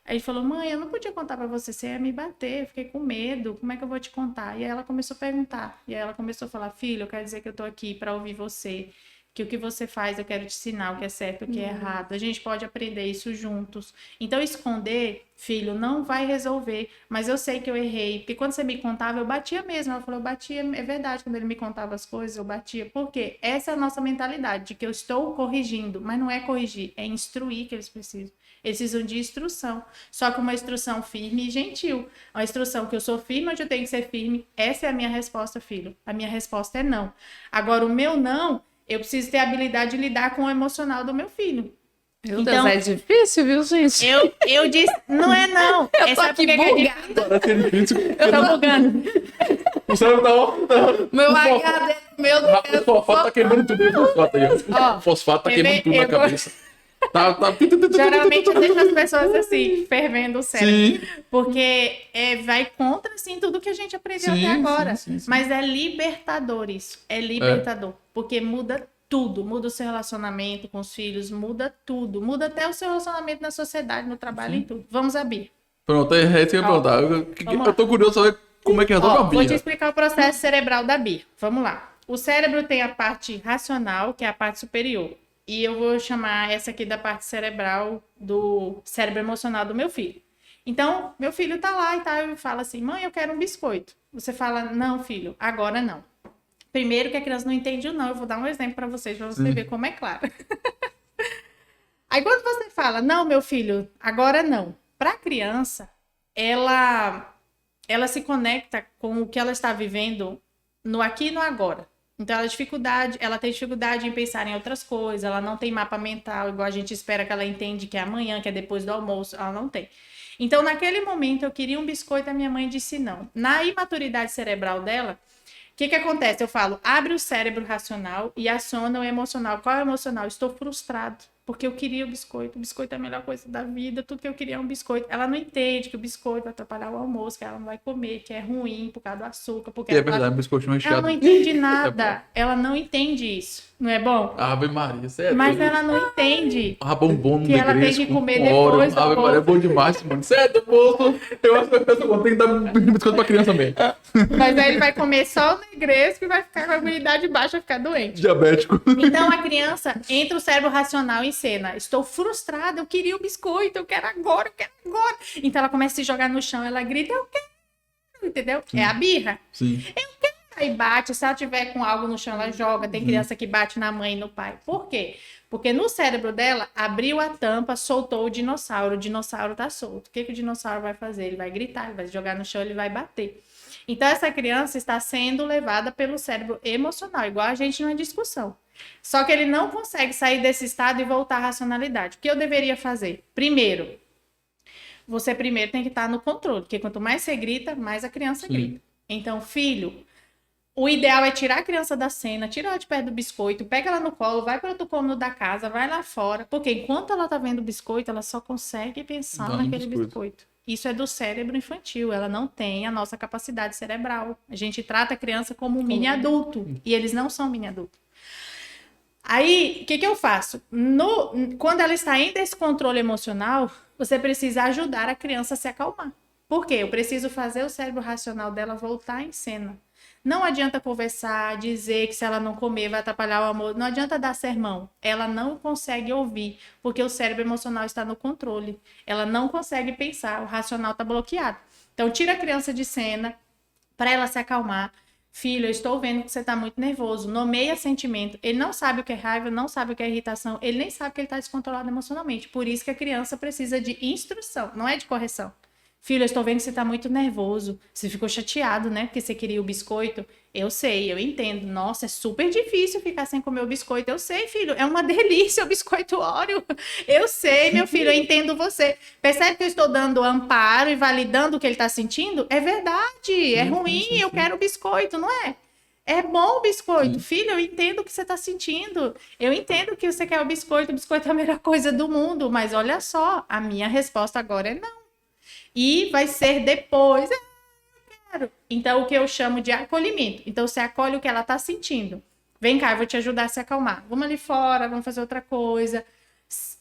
Aí ele falou, mãe, eu não podia contar pra você ia me bater, eu fiquei com medo, como é que eu vou te contar? E aí ela começou a perguntar, e aí ela começou a falar, filho, eu quero dizer que eu tô aqui pra ouvir você, que o que você faz eu quero te ensinar o que é certo, o que é errado. A gente pode aprender isso juntos. Então, esconder, filho, não vai resolver. Mas eu sei que eu errei. Porque quando você me contava, eu batia mesmo. Ela falou, eu batia, é verdade. Quando ele me contava as coisas, eu batia. Por quê? Essa é a nossa mentalidade, de que eu estou corrigindo. Mas não é corrigir, é instruir que eles precisam. Eles precisam de instrução. Só que uma instrução firme e gentil. Uma instrução que eu sou firme, onde eu tenho que ser firme. Essa é a minha resposta, filho. A minha resposta é não. Agora, o meu não... Eu preciso ter a habilidade de lidar com o emocional do meu filho. Meu Deus, é difícil, viu, gente? Eu disse, não é não. Eu tô aqui bugada. Eu tô bugando. O cérebro tá... Meu HD, meu Deus. O fosfato tá queimando tudo. O fosfato aí, ó. O fosfato tá queimando tudo na cabeça. Geralmente eu deixo as pessoas assim, fervendo o cérebro. Sim. Porque vai contra, assim, tudo que a gente aprendeu até agora. Sim. Mas é libertador isso. É libertador. Porque muda tudo. Muda o seu relacionamento com os filhos, muda tudo. Muda até o seu relacionamento na sociedade, no trabalho e tudo. Vamos a Bia. Pronto, é isso que eu ia perguntar. Eu tô curioso saber como é que resolve a Bia. Vou te explicar o processo cerebral da Bia. Vamos lá. O cérebro tem a parte racional, que é a parte superior. E eu vou chamar essa aqui da parte cerebral do cérebro emocional do meu filho. Então, meu filho tá lá e tal, e fala assim, mãe, eu quero um biscoito. Você fala, não, filho, agora não. Primeiro que a criança não entende o não, eu vou dar um exemplo para vocês, para você ver como é claro. Aí quando você fala, não, meu filho, agora não. Para a criança, ela se conecta com o que ela está vivendo no aqui e no agora. Então, ela tem dificuldade em pensar em outras coisas, ela não tem mapa mental, igual a gente espera que ela entende que é amanhã, que é depois do almoço, ela não tem. Então, naquele momento, eu queria um biscoito, a minha mãe disse não. Na imaturidade cerebral dela, o que acontece? Eu falo, abre o cérebro racional e aciona o emocional. Qual é o emocional? Estou frustrado, porque eu queria o biscoito é a melhor coisa da vida, tudo que eu queria é um biscoito. Ela não entende que o biscoito vai atrapalhar o almoço, que ela não vai comer, que é ruim por causa do açúcar. Porque é verdade, o biscoito recheado. Ela não entende nada, ela não entende isso, não é bom? Ave Maria, sério. Mas ela não entende bombom no que ela tem que comer depois. Ave Maria, é bom demais, mano. Certo, moço. Eu acho que eu tenho que dar biscoito pra criança mesmo. Mas aí ele vai comer só o negresco e vai ficar com a imunidade baixa, vai ficar doente. Diabético. Então a criança entra o cérebro racional em cena. Estou frustrada, eu queria o biscoito, eu quero agora. Então ela começa a se jogar no chão, ela grita, eu quero, entendeu? Sim. É a birra. Sim. Eu quero. Aí bate, se ela tiver com algo no chão, ela joga. Tem criança que bate na mãe e no pai. Por quê? Porque no cérebro dela, abriu a tampa, soltou o dinossauro tá solto. O que o dinossauro vai fazer? Ele vai gritar, ele vai jogar no chão, ele vai bater. Então, essa criança está sendo levada pelo cérebro emocional, igual a gente numa discussão. Só que ele não consegue sair desse estado e voltar à racionalidade. O que eu deveria fazer? Primeiro, você primeiro tem que estar no controle, porque quanto mais você grita, mais a criança grita. Então, filho, o ideal é tirar a criança da cena, tira ela de perto do biscoito, pega ela no colo, vai para outro cômodo da casa, vai lá fora, porque enquanto ela tá vendo o biscoito, ela só consegue pensar naquele biscoito. Isso é do cérebro infantil, ela não tem a nossa capacidade cerebral. A gente trata a criança como um mini adulto, e eles não são mini adulto. Aí, o que eu faço? Quando ela está em descontrole emocional, você precisa ajudar a criança a se acalmar. Por quê? Eu preciso fazer o cérebro racional dela voltar em cena. Não adianta conversar, dizer que se ela não comer vai atrapalhar o amor. Não adianta dar sermão. Ela não consegue ouvir, porque o cérebro emocional está no controle. Ela não consegue pensar, o racional está bloqueado. Então, tira a criança de cena para ela se acalmar. Filho, eu estou vendo que você está muito nervoso. Nomeia sentimento. Ele não sabe o que é raiva, não sabe o que é irritação. Ele nem sabe que ele está descontrolado emocionalmente. Por isso que a criança precisa de instrução, não é de correção. Filho, eu estou vendo que você está muito nervoso. Você ficou chateado, né? Porque você queria o biscoito. Eu sei, eu entendo. Nossa, é super difícil ficar sem comer o biscoito. Eu sei, filho. É uma delícia o biscoito Oreo. Eu sei, meu filho. Eu entendo você. Percebe que eu estou dando amparo e validando o que ele está sentindo? É verdade. É ruim. Eu quero o biscoito, não é? É bom o biscoito. Filho, eu entendo o que você está sentindo. Eu entendo que você quer o biscoito. O biscoito é a melhor coisa do mundo. Mas olha só, a minha resposta agora é não. E vai ser depois. Eu quero. Então, o que eu chamo de acolhimento. Então, você acolhe o que ela está sentindo. Vem cá, eu vou te ajudar a se acalmar. Vamos ali fora, vamos fazer outra coisa.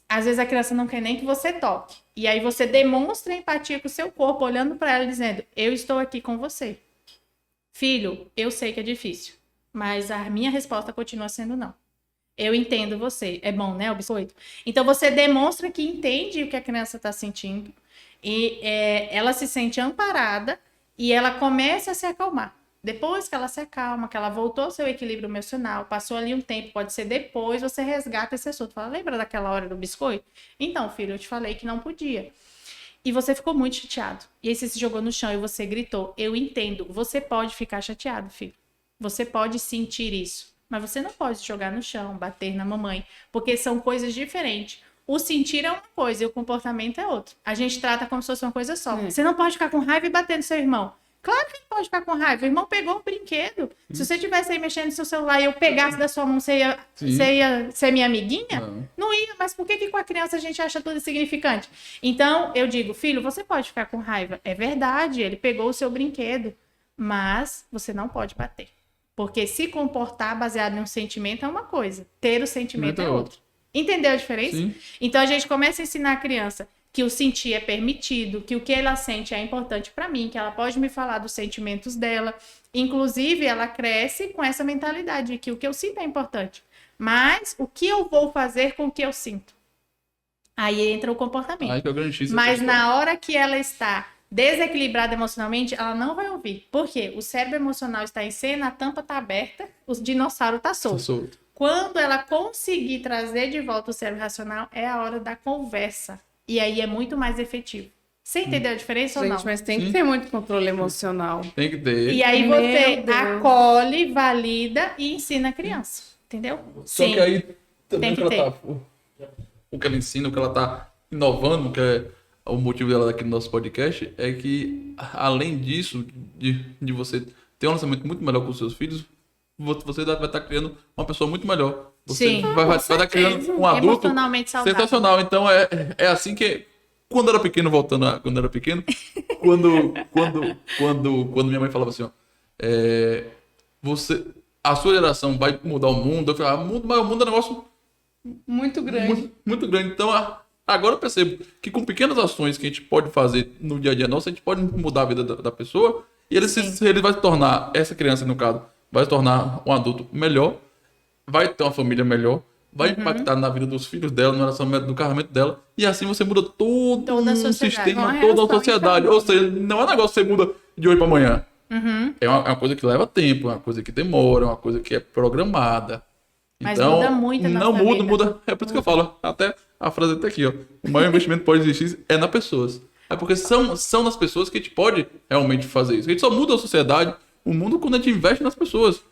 Às vezes a criança não quer nem que você toque. E aí você demonstra empatia com o seu corpo, olhando para ela, dizendo, eu estou aqui com você. Filho, eu sei que é difícil, mas a minha resposta continua sendo não. Eu entendo você. É bom, né, o biscoito? Então, você demonstra que entende o que a criança está sentindo e ela se sente amparada e ela começa a se acalmar. Depois que ela se acalma, que ela voltou ao seu equilíbrio emocional, passou ali um tempo, pode ser depois, você resgata esse assunto. Fala, lembra daquela hora do biscoito? Então, filho, eu te falei que não podia. E você ficou muito chateado. E aí você se jogou no chão e você gritou. Eu entendo. Você pode ficar chateado, filho. Você pode sentir isso. Mas você não pode se jogar no chão, bater na mamãe, porque são coisas diferentes. O sentir é uma coisa e o comportamento é outra. A gente trata como se fosse uma coisa só. Você não pode ficar com raiva e bater no seu irmão. Claro que ele pode ficar com raiva. O irmão pegou um brinquedo. Se você estivesse aí mexendo no seu celular e eu pegasse da sua mão, você ia ser minha amiguinha? Não ia, mas por que com a criança a gente acha tudo insignificante? Então, eu digo, filho, você pode ficar com raiva. É verdade, ele pegou o seu brinquedo. Mas você não pode bater. Porque se comportar baseado em um sentimento é uma coisa, ter o sentimento é outra. Entendeu a diferença? Sim. Então a gente começa a ensinar a criança que o sentir é permitido, que o que ela sente é importante para mim, que ela pode me falar dos sentimentos dela. Inclusive, ela cresce com essa mentalidade de que o que eu sinto é importante. Mas o que eu vou fazer com o que eu sinto? Aí entra o comportamento. Ai, que eu garantizo. Mas na hora que ela está desequilibrada emocionalmente, ela não vai ouvir. Por quê? O cérebro emocional está em cena, a tampa está aberta, o dinossauro está solto. Quando ela conseguir trazer de volta o cérebro racional, é a hora da conversa. E aí é muito mais efetivo. Você entendeu a diferença ou não? Gente, mas tem que ter muito controle emocional. Tem que ter. E aí você acolhe, valida e ensina a criança. Entendeu? Só que aí também o que ela ensina, o que ela está inovando, que é o motivo dela aqui no nosso podcast, é que, além disso, de você ter um relacionamento muito melhor com os seus filhos, você vai estar criando uma pessoa muito melhor. Você vai estar criando um adulto sensacional. Então, é assim que... Quando eu era pequeno, quando minha mãe falava assim, ó, a sua geração vai mudar o mundo, eu falava, mas o mundo é um negócio muito grande. Muito grande. Então, agora eu percebo que com pequenas ações que a gente pode fazer no dia a dia nosso, a gente pode mudar a vida da pessoa e ele vai se tornar, essa criança no caso, vai se tornar um adulto melhor, vai ter uma família melhor, vai impactar na vida dos filhos dela, no relacionamento, no casamento dela, e assim você muda todo o sistema, toda a sociedade. Ou seja, não é um negócio que você muda de hoje para amanhã. É uma coisa que leva tempo, é uma coisa que demora, é uma coisa que é programada. Mas então, muda muito a nossa vida. Muda. É por isso que eu falo, até a frase até aqui, ó. O maior investimento que pode existir é nas pessoas. É porque são nas pessoas que a gente pode realmente fazer isso. A gente só muda a sociedade, o mundo, quando a gente investe nas pessoas.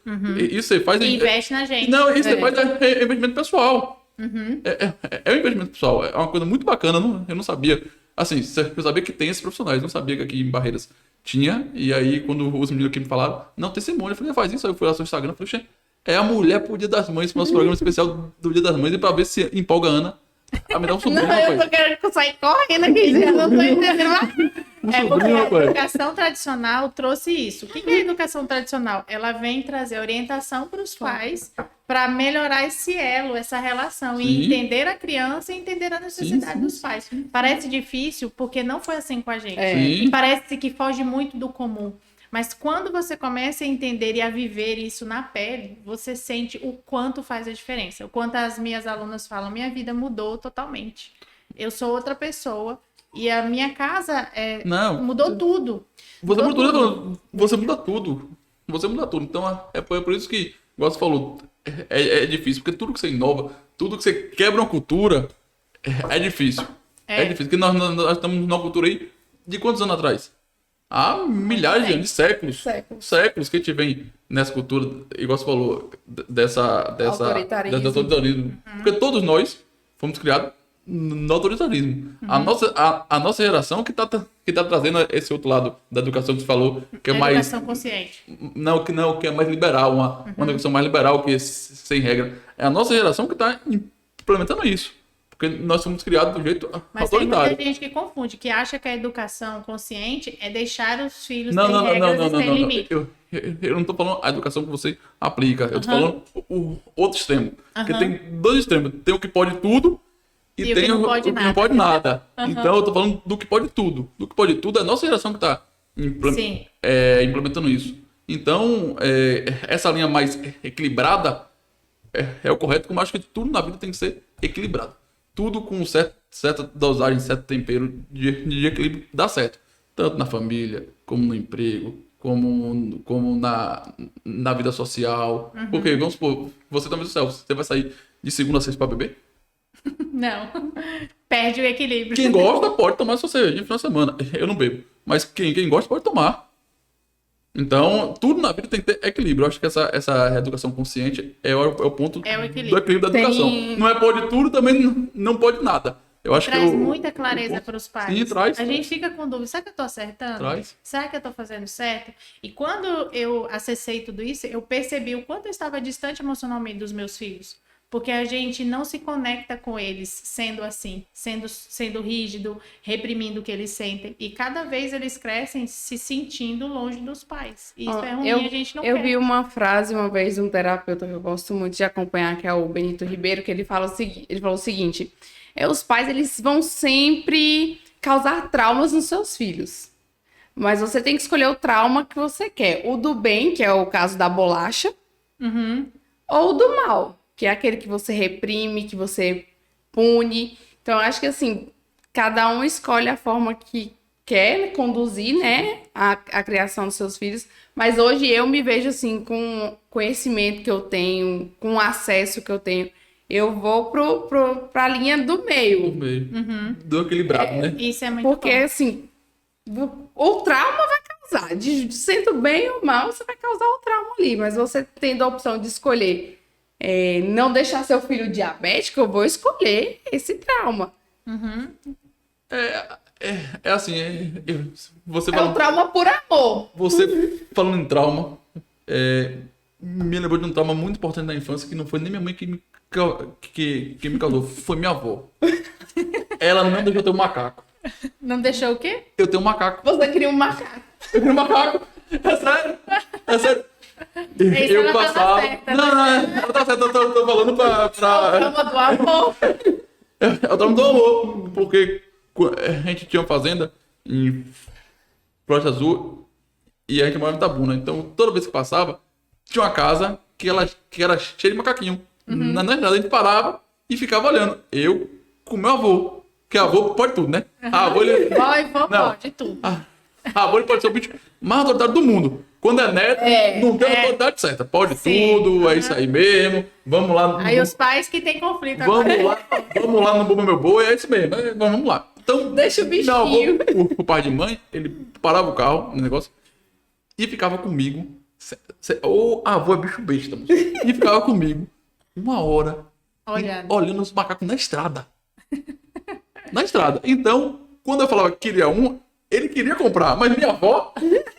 Isso você faz... Investe na gente. Não, isso você faz investimento pessoal. É um investimento pessoal. É uma coisa muito bacana. Eu não sabia. Assim, eu sabia que tem esses profissionais. Não sabia que aqui em Barreiras tinha. E aí, quando os meninos aqui me falaram, não, tem Simone. Eu falei, faz isso. Aí eu fui lá no seu Instagram. Eu falei, é a mulher pro Dia das Mães, pro nosso programa especial do Dia das Mães. E pra ver se empolga a Ana a me dar um sobrinho, rapaz. Eu tô querendo sair correndo aqui, já não tô entendendo. Porque a educação tradicional trouxe isso. O que é a educação tradicional? Ela vem trazer orientação para os pais para melhorar esse elo, essa relação, e entender a criança e entender a necessidade dos pais. Parece difícil porque não foi assim com a gente. E parece que foge muito do comum. Mas quando você começa a entender e a viver isso na pele, você sente o quanto faz a diferença. O quanto as minhas alunas falam, minha vida mudou totalmente. Eu sou outra pessoa e a minha casa mudou tudo. Você muda tudo. Então, é por isso que, igual você falou, é difícil. Porque tudo que você inova, tudo que você quebra uma cultura, é difícil. É difícil. Porque nós estamos numa cultura aí de quantos anos atrás? Há milhares de anos, séculos que a gente vem nessa cultura, igual você falou, dessa autoritarismo. Porque todos nós fomos criados no autoritarismo. A nossa geração que tá trazendo esse outro lado da educação que você falou, que é mais... Educação consciente. Que é mais liberal, uma educação mais liberal, que sem regra. É a nossa geração que está implementando isso. Porque nós somos criados do jeito autoritário. Mas tem muita gente que confunde, que acha que a educação consciente é deixar os filhos ter regras e sem limite. Eu não estou falando a educação que você aplica. Eu estou falando o outro extremo. Porque tem dois extremos. Tem o que pode tudo e tem o que não pode nada. Então eu estou falando do que pode tudo. Do que pode tudo é a nossa geração que está implementando isso. Então, essa linha mais equilibrada é o correto, como eu acho que tudo na vida tem que ser equilibrado. Tudo com certa dosagem, certo tempero de equilíbrio dá certo. Tanto na família, como no emprego, como na vida social. Porque, vamos supor, você também do céu, você vai sair de segunda a sexta pra beber? Não. Perde o equilíbrio. Quem gosta pode tomar sua cerveja no final de semana. Eu não bebo. Mas quem gosta pode tomar. Então, tudo na vida tem que ter equilíbrio. Eu acho que essa educação consciente é o ponto do equilíbrio da educação. Não é pode tudo, também não pode nada. Eu acho traz muita clareza para os pais. Sim, traz. A gente fica com dúvida, será que eu estou acertando? Traz. Será que eu estou fazendo certo? E quando eu acessei tudo isso, eu percebi o quanto eu estava distante emocionalmente dos meus filhos. Porque a gente não se conecta com eles sendo assim, sendo rígido, reprimindo o que eles sentem. E cada vez eles crescem se sentindo longe dos pais. E isso é ruim, a gente não quer. Eu vi uma frase uma vez de um terapeuta que eu gosto muito de acompanhar, que é o Benito Ribeiro, que ele falou o seguinte: os pais, eles vão sempre causar traumas nos seus filhos. Mas você tem que escolher o trauma que você quer. O do bem, que é o caso da bolacha, ou o do mal, que é aquele que você reprime, que você pune. Então, eu acho que, assim, cada um escolhe a forma que quer conduzir, né, a criação dos seus filhos. Mas hoje eu me vejo, assim, com o conhecimento que eu tenho, com o acesso que eu tenho. Eu vou pra linha do meio. Do meio. Do equilibrado, né? Isso é muito Porque, bom. assim, o trauma vai causar. Sendo bem ou mal, você vai causar o trauma ali. Mas você tendo a opção de escolher não deixar seu filho diabético, eu vou escolher esse trauma. É assim, você É um trauma por amor. Você falando em trauma, me lembrou de um trauma muito importante na infância, que não foi nem minha mãe que me causou, foi minha avó. Ela não deixou eu ter um macaco. Não deixou o quê? Eu tenho um macaco. Você queria um macaco. Eu queria um macaco. É sério. É sério. Eu passava. Não, ela tá certa, eu tô falando pra. É o trauma do amor. É o trauma do amor. Porque a gente tinha uma fazenda em Floresta Azul e a gente morava em Itabuna. Então, toda vez que passava, tinha uma casa que era cheia de macaquinho. Na verdade, a gente parava e ficava olhando. Eu com meu avô. Porque avô pode tudo, né? Avô, ele... Pode tudo. Avô, ele pode ser o bicho mais autoritário do mundo. Quando é neto, não tem autoridade certa. Pode tudo, é isso aí mesmo. Vamos lá. Aí os pais que tem conflito Vamos lá no Bumba Meu Boi, é isso mesmo. Vamos lá. Então, deixa o bichinho. O pai de mãe, ele parava o carro no negócio e ficava comigo. O avô é bicho besta, moço. E ficava comigo 1 hora olhando os macacos na estrada. Na estrada. Então, quando eu falava que queria um, ele queria comprar, mas minha avó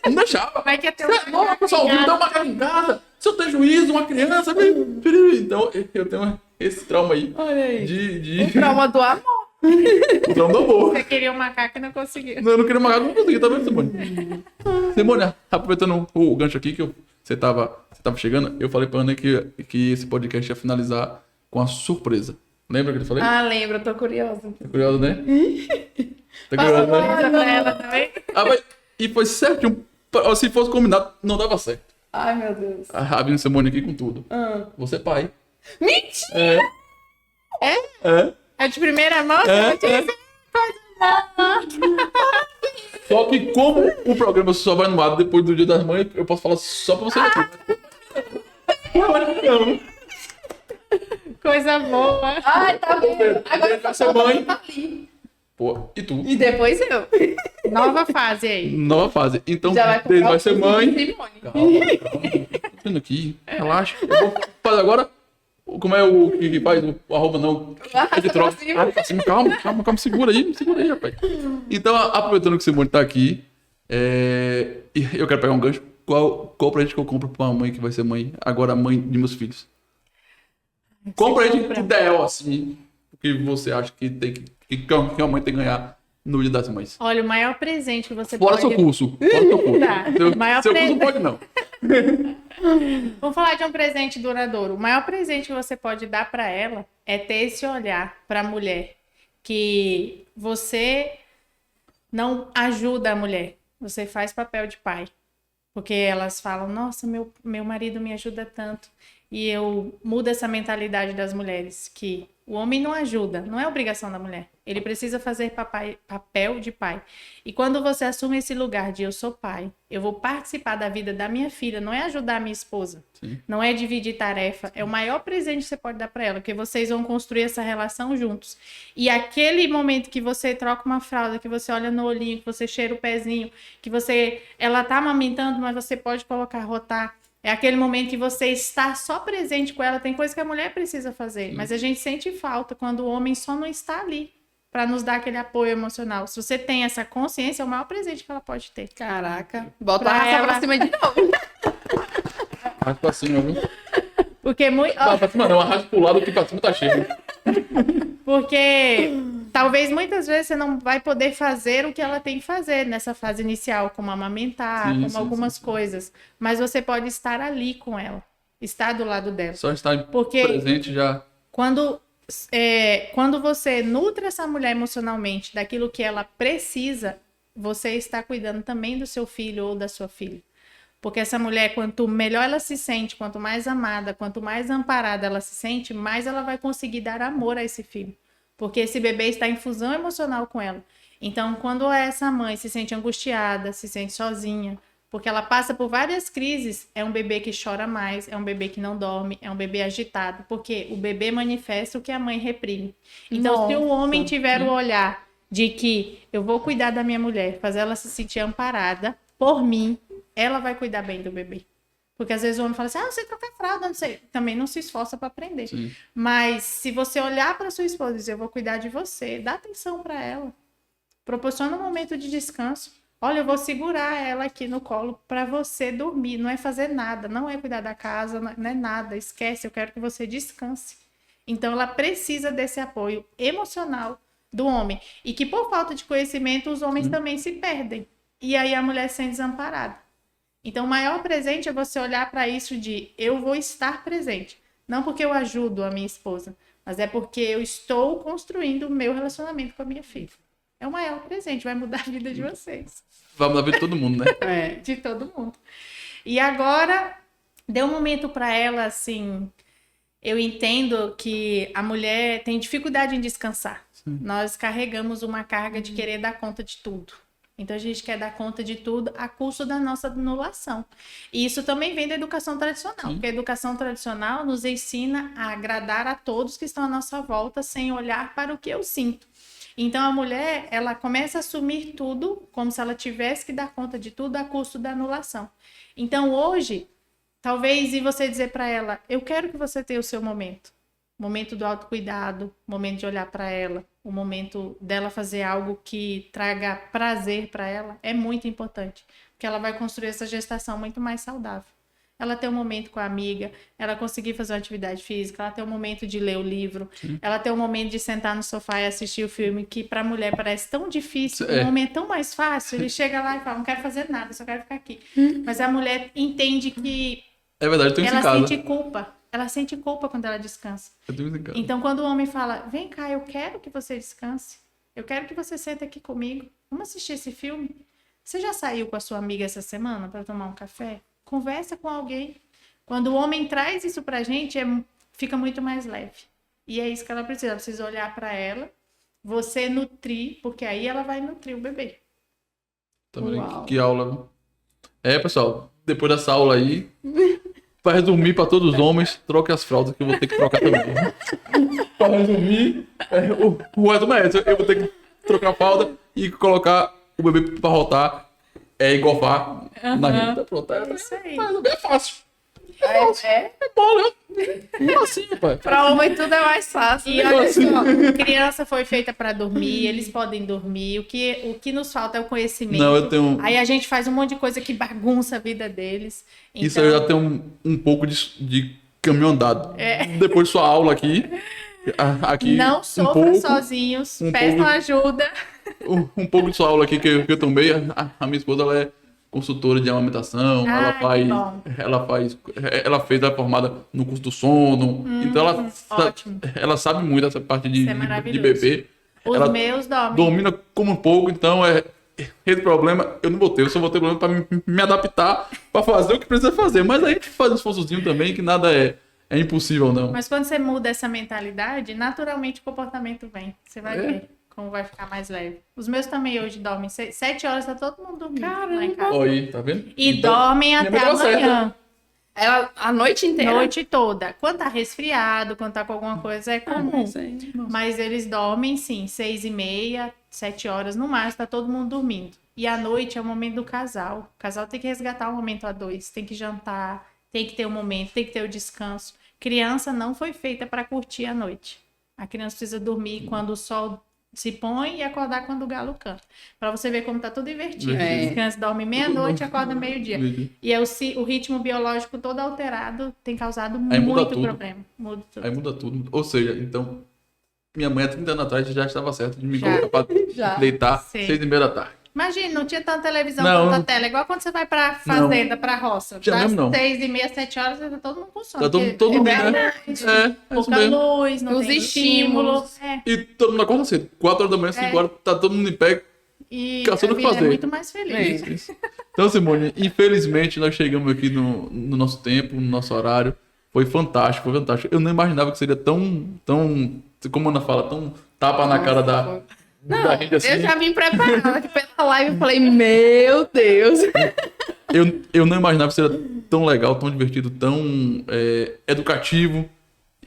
não deixava. Vai que ter um pessoal, tem um macaco em casa. Se eu tenho juízo, uma criança. Então, eu tenho esse trauma aí. Olha aí. O trauma do amor. O trauma do amor. Você queria um macaco e não conseguiu. Não, eu não queria um macaco, não consegui, tá vendo, Simone? Simone, aproveitando o gancho aqui que você tava chegando, eu falei pra Ana que esse podcast ia finalizar com a surpresa. Lembra que eu falei? Lembro, eu tô curiosa. Tá curioso, né? Tá curioso, né? Pra ela também. E foi certinho. Se fosse combinado, não dava certo. Ai, meu Deus. A Rabino Simone aqui com tudo. Você é pai. Mentira! É de primeira mão? Só que como o programa só vai no ar depois do Dia das Mães, eu posso falar só pra você aqui. Coisa boa. Ai, tá bom. Agora vai ser mãe. Ali. Pô, e tu? E depois eu. Nova fase aí. Nova fase. Então, Já vai ser mãe. Simone. Calma. Tô vendo aqui. Relaxa. Eu vou fazer agora. Como é o que faz? O arroba não. É de troca. Calma, segura aí, rapaz. Então, aproveitando que o Simone tá aqui, e eu quero pegar um gancho. Qual presente que eu compro pra uma mãe que vai ser mãe, agora mãe de meus filhos? Qual presente ideal, assim, que você acha que a mãe tem que ganhar no Dia das Mães? Olha, o maior presente que você Fora pode... seu curso. Fora seu curso. Tá. Seu curso não pode, não. Vamos falar de um presente duradouro. O maior presente que você pode dar para ela é ter esse olhar para a mulher, que você não ajuda a mulher, você faz papel de pai. Porque elas falam, nossa, meu marido me ajuda tanto. e eu mudo essa mentalidade das mulheres, que o homem não ajuda, não é obrigação da mulher. Ele precisa fazer papel de pai. E quando você assume esse lugar de eu sou pai, eu vou participar da vida da minha filha, não é ajudar a minha esposa, Sim. não é dividir tarefa, é o maior presente que você pode dar para ela, porque vocês vão construir essa relação juntos. E aquele momento que você troca uma fralda, que você olha no olhinho, que você cheira o pezinho, que ela tá amamentando, mas você pode colocar, rotar. É aquele momento que você está só presente com ela. Tem coisa que a mulher precisa fazer, mas a gente sente falta quando o homem só não está ali para nos dar aquele apoio emocional. Se você tem essa consciência, é o maior presente que ela pode ter. Caraca, bota a raça pra cima de novo. Arrasta pra cima, viu? Porque muito... Não, pra cima não, arrasta pro lado que pra cima tá cheio. Porque talvez muitas vezes você não vai poder fazer o que ela tem que fazer nessa fase inicial, como amamentar, como algumas coisas. Mas você pode estar ali com ela, estar do lado dela. Só estar presente já. Quando você nutre essa mulher emocionalmente daquilo que ela precisa, você está cuidando também do seu filho ou da sua filha. Porque essa mulher, quanto melhor ela se sente, quanto mais amada, quanto mais amparada ela se sente, mais ela vai conseguir dar amor a esse filho. Porque esse bebê está em fusão emocional com ela. Então, quando essa mãe se sente angustiada, se sente sozinha, porque ela passa por várias crises, é um bebê que chora mais, é um bebê que não dorme, é um bebê agitado, porque o bebê manifesta o que a mãe reprime. Então, se o homem tiver o olhar de que eu vou cuidar da minha mulher, fazer ela se sentir amparada por mim, ela vai cuidar bem do bebê. Porque às vezes o homem fala assim, não sei trocar fralda, não sei. Também não se esforça para aprender. Sim. Mas se você olhar para sua esposa e dizer, eu vou cuidar de você, dá atenção para ela. Proporciona um momento de descanso. Olha, eu vou segurar ela aqui no colo para você dormir. Não é fazer nada, não é cuidar da casa, não é nada. Esquece, eu quero que você descanse. Então ela precisa desse apoio emocional do homem. E que por falta de conhecimento, os homens também se perdem. E aí a mulher se sente desamparada. Então, o maior presente é você olhar para isso de eu vou estar presente. Não porque eu ajudo a minha esposa, mas é porque eu estou construindo o meu relacionamento com a minha filha. É o maior presente, vai mudar a vida de vocês. Vai mudar a vida de todo mundo, né? De todo mundo. E agora, dê um momento para ela, assim... Eu entendo que a mulher tem dificuldade em descansar. Sim. Nós carregamos uma carga de querer dar conta de tudo. Então, a gente quer dar conta de tudo a custo da nossa anulação. E isso também vem da educação tradicional. Sim. Porque a educação tradicional nos ensina a agradar a todos que estão à nossa volta sem olhar para o que eu sinto. Então, a mulher, ela começa a assumir tudo como se ela tivesse que dar conta de tudo a custo da anulação. Então, hoje, talvez e você dizer para ela, eu quero que você tenha o seu momento. Momento do autocuidado, momento de olhar para ela, o momento dela fazer algo que traga prazer para ela é muito importante, porque ela vai construir essa gestação muito mais saudável. Ela ter um momento com a amiga, ela conseguir fazer uma atividade física, ela ter um momento de ler o livro, ela ter um momento de sentar no sofá e assistir o filme, que para a mulher parece tão difícil, o homem é tão mais fácil, ele chega lá e fala, não quero fazer nada, só quero ficar aqui. Mas a mulher entende que é verdade, eu tenho isso em casa. Ela sente culpa. Ela sente culpa quando ela descansa. Então, quando o homem fala, vem cá, eu quero que você descanse. Eu quero que você sente aqui comigo. Vamos assistir esse filme? Você já saiu com a sua amiga essa semana para tomar um café? Conversa com alguém. Quando o homem traz isso pra gente, fica muito mais leve. E é isso que ela precisa. Ela precisa olhar para ela, você nutrir, porque aí ela vai nutrir o bebê. Também, que aula. Pessoal, depois dessa aula aí... Para resumir, para todos os homens, troque as fraldas que eu vou ter que trocar também. Para resumir, o resumo é esse. Eu vou ter que trocar a fralda e colocar o bebê para rotar, engolfar na rede. Pronto, isso aí. É fácil. É bola, né? Assim, pai. Para homem tudo é mais fácil. E olha só, criança foi feita para dormir, eles podem dormir. O que nos falta é o conhecimento. Não, eu tenho... Aí a gente faz um monte de coisa que bagunça a vida deles. Então... Isso eu já tenho um pouco de caminho andado. Depois de sua aula aqui não sofram sozinhos, peçam ajuda. Um pouco de sua aula aqui que eu tomei, a minha esposa, ela é consultora de amamentação, ela fez a formada no curso do sono, então ela sabe muito essa parte de bebê. Os meus dormem. Domina como um pouco, então esse problema eu não vou ter, eu só vou ter problema para me adaptar, para fazer o que precisa fazer, mas a gente faz um esforçozinho também, que nada é É impossível, não. Mas quando você muda essa mentalidade, naturalmente o comportamento vem. Você vai ver como vai ficar mais leve. Os meus também hoje dormem 7 horas, tá todo mundo dormindo. Caramba! Olha aí, tá vendo? E então, dormem até amanhã. Ela a noite inteira? Noite toda. Quando tá resfriado, quando tá com alguma coisa, é comum. Mas eles dormem, sim, 6h30, 7 horas no máximo, tá todo mundo dormindo. E à noite é o momento do casal. O casal tem que resgatar o momento a dois. Tem que jantar, tem que ter um momento, tem que ter o descanso. Criança não foi feita para curtir a noite. A criança precisa dormir quando o sol se põe e acordar quando o galo canta. Para você ver como tá tudo invertido. As crianças dormem meia-noite e acordam meio-dia. E é o ritmo biológico todo alterado tem causado muito problema. Muda tudo. Aí muda tudo. Ou seja, então, minha mãe há 30 anos atrás já estava certa de me colocar para deitar 6h30 da tarde. Imagina, não tinha tanta televisão, tanta tela. Igual quando você vai pra fazenda, pra roça. Das 6h30, 7 horas, tá todo mundo com sono. Tá todo mundo, né? Pouca luz, não tem estímulo. E todo mundo acorda cedo. 4 horas da manhã, 5 horas, tá todo mundo em pé, caçando o que fazer. É muito mais feliz. Isso. Então, Simone, infelizmente nós chegamos aqui no nosso tempo, no nosso horário. Foi fantástico, foi fantástico. Eu não imaginava que seria tão, como a Ana fala, tão tapa na cara da gente assim. Eu já vim preparada aqui pela live e falei, meu Deus. Eu não imaginava que seria tão legal, tão divertido, tão educativo.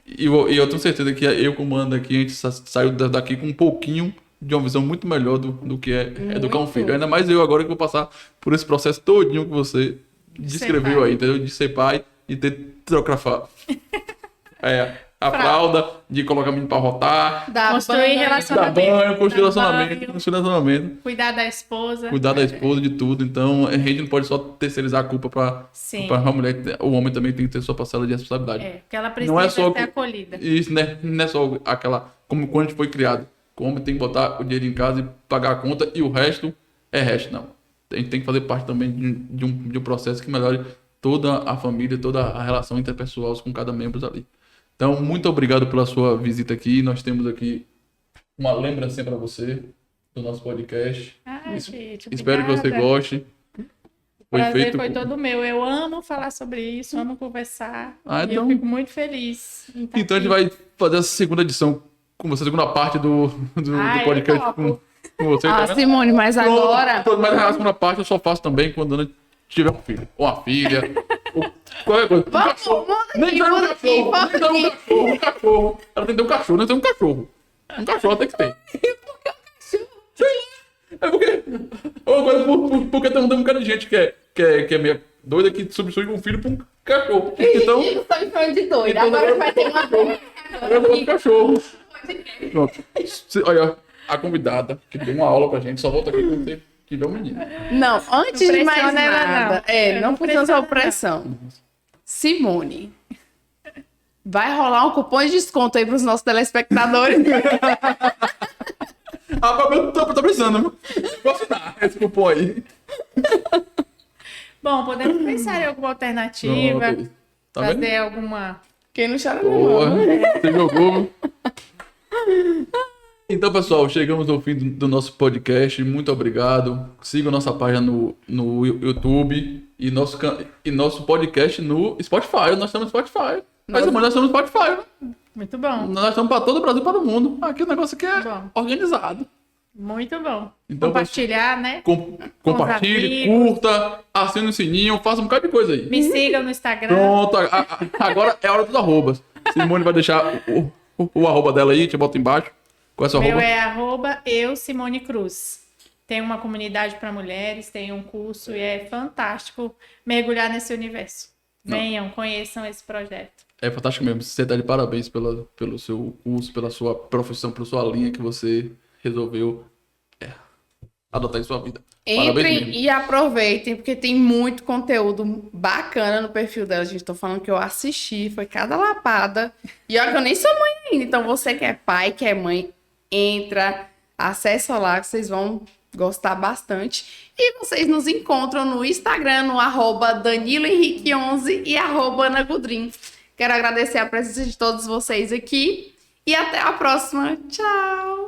E eu tenho certeza que eu, como Ana aqui, a gente saiu daqui com um pouquinho de uma visão muito melhor do que é educar um filho. Ainda mais eu agora que vou passar por esse processo todinho que você descreveu aí, entendeu? De ser pai e ter que trocar a fralda, de colocar o menino pra rotar, construir relacionamento, dar banho, construir relacionamento, cuidar da esposa, de tudo. Então a gente não pode só terceirizar a culpa pra a mulher, o homem também tem que ter sua parcela de responsabilidade. Porque ela precisa ser acolhida. Isso, né? Não é só aquela, como quando a gente foi criado, o homem tem que botar o dinheiro em casa e pagar a conta e o resto é resto, não. A gente tem que fazer parte também de um processo que melhore toda a família, toda a relação interpessoal com cada membro ali. Então, muito obrigado pela sua visita aqui. Nós temos aqui uma lembrancinha para você do nosso podcast. Gente, espero que você goste. O prazer foi todo meu. Eu amo falar sobre isso, amo conversar. E eu fico muito feliz. Então, a gente vai fazer essa segunda edição com você, a segunda parte do podcast com você. Simone, mas agora... Mas a segunda parte eu só faço também quando a Ana tiver um filho. Ou uma filha. Ou qualquer coisa. Um cachorro. Ela tem que ter um cachorro, não tem um cachorro. Um cachorro tem que ter. É porque tem um bocado de gente que é meio doida que substitui um filho por um cachorro. Então. Você tá me falando de doido. Agora vai ter uma coisa. Agora vai ter um cachorro. Pronto. Olha, a convidada que deu uma aula pra gente, só volta aqui quando você tiver um menino. Não, antes de mais nada. Não funciona essa pressão. Simone, vai rolar um cupom de desconto aí pros nossos telespectadores. Eu tô precisando, viu? Vou assinar esse cupom aí. Bom, podemos pensar em alguma alternativa. Tá fazer vendo? alguma... Quem não chora Boa. não. Você jogou. Então, pessoal, chegamos ao fim do nosso podcast. Muito obrigado. Sigam nossa página no YouTube e nosso podcast no Spotify. Nós estamos no Spotify. Nós estamos no Spotify, né? Muito bom. Nós estamos para todo o Brasil e para o mundo. Aqui o negócio aqui é organizado. Muito bom. Então, compartilhar, né? Compartilhe, curta, assine o sininho, faça um bocado de coisa aí. Me sigam no Instagram. Pronto, agora é a hora dos arrobas. Simone vai deixar o arroba dela aí, te bota embaixo. Qual é o seu arroba? Meu é @eu_Simone_Cruz. Tem uma comunidade para mulheres, tem um curso e é fantástico mergulhar nesse universo. Venham, conheçam esse projeto. É fantástico mesmo. Você está de parabéns pelo seu curso, pela sua profissão, pela sua linha que você resolveu adotar em sua vida. Entrem e aproveitem, porque tem muito conteúdo bacana no perfil dela. Gente, tô falando que eu assisti, foi cada lapada. E olha que eu nem sou mãe ainda, então você que é pai, que é mãe, entra, acessa lá que vocês vão gostar bastante. E vocês nos encontram no Instagram, no @DaniloHenrique11 e @AnaGudrin. Quero agradecer a presença de todos vocês aqui e até a próxima. Tchau!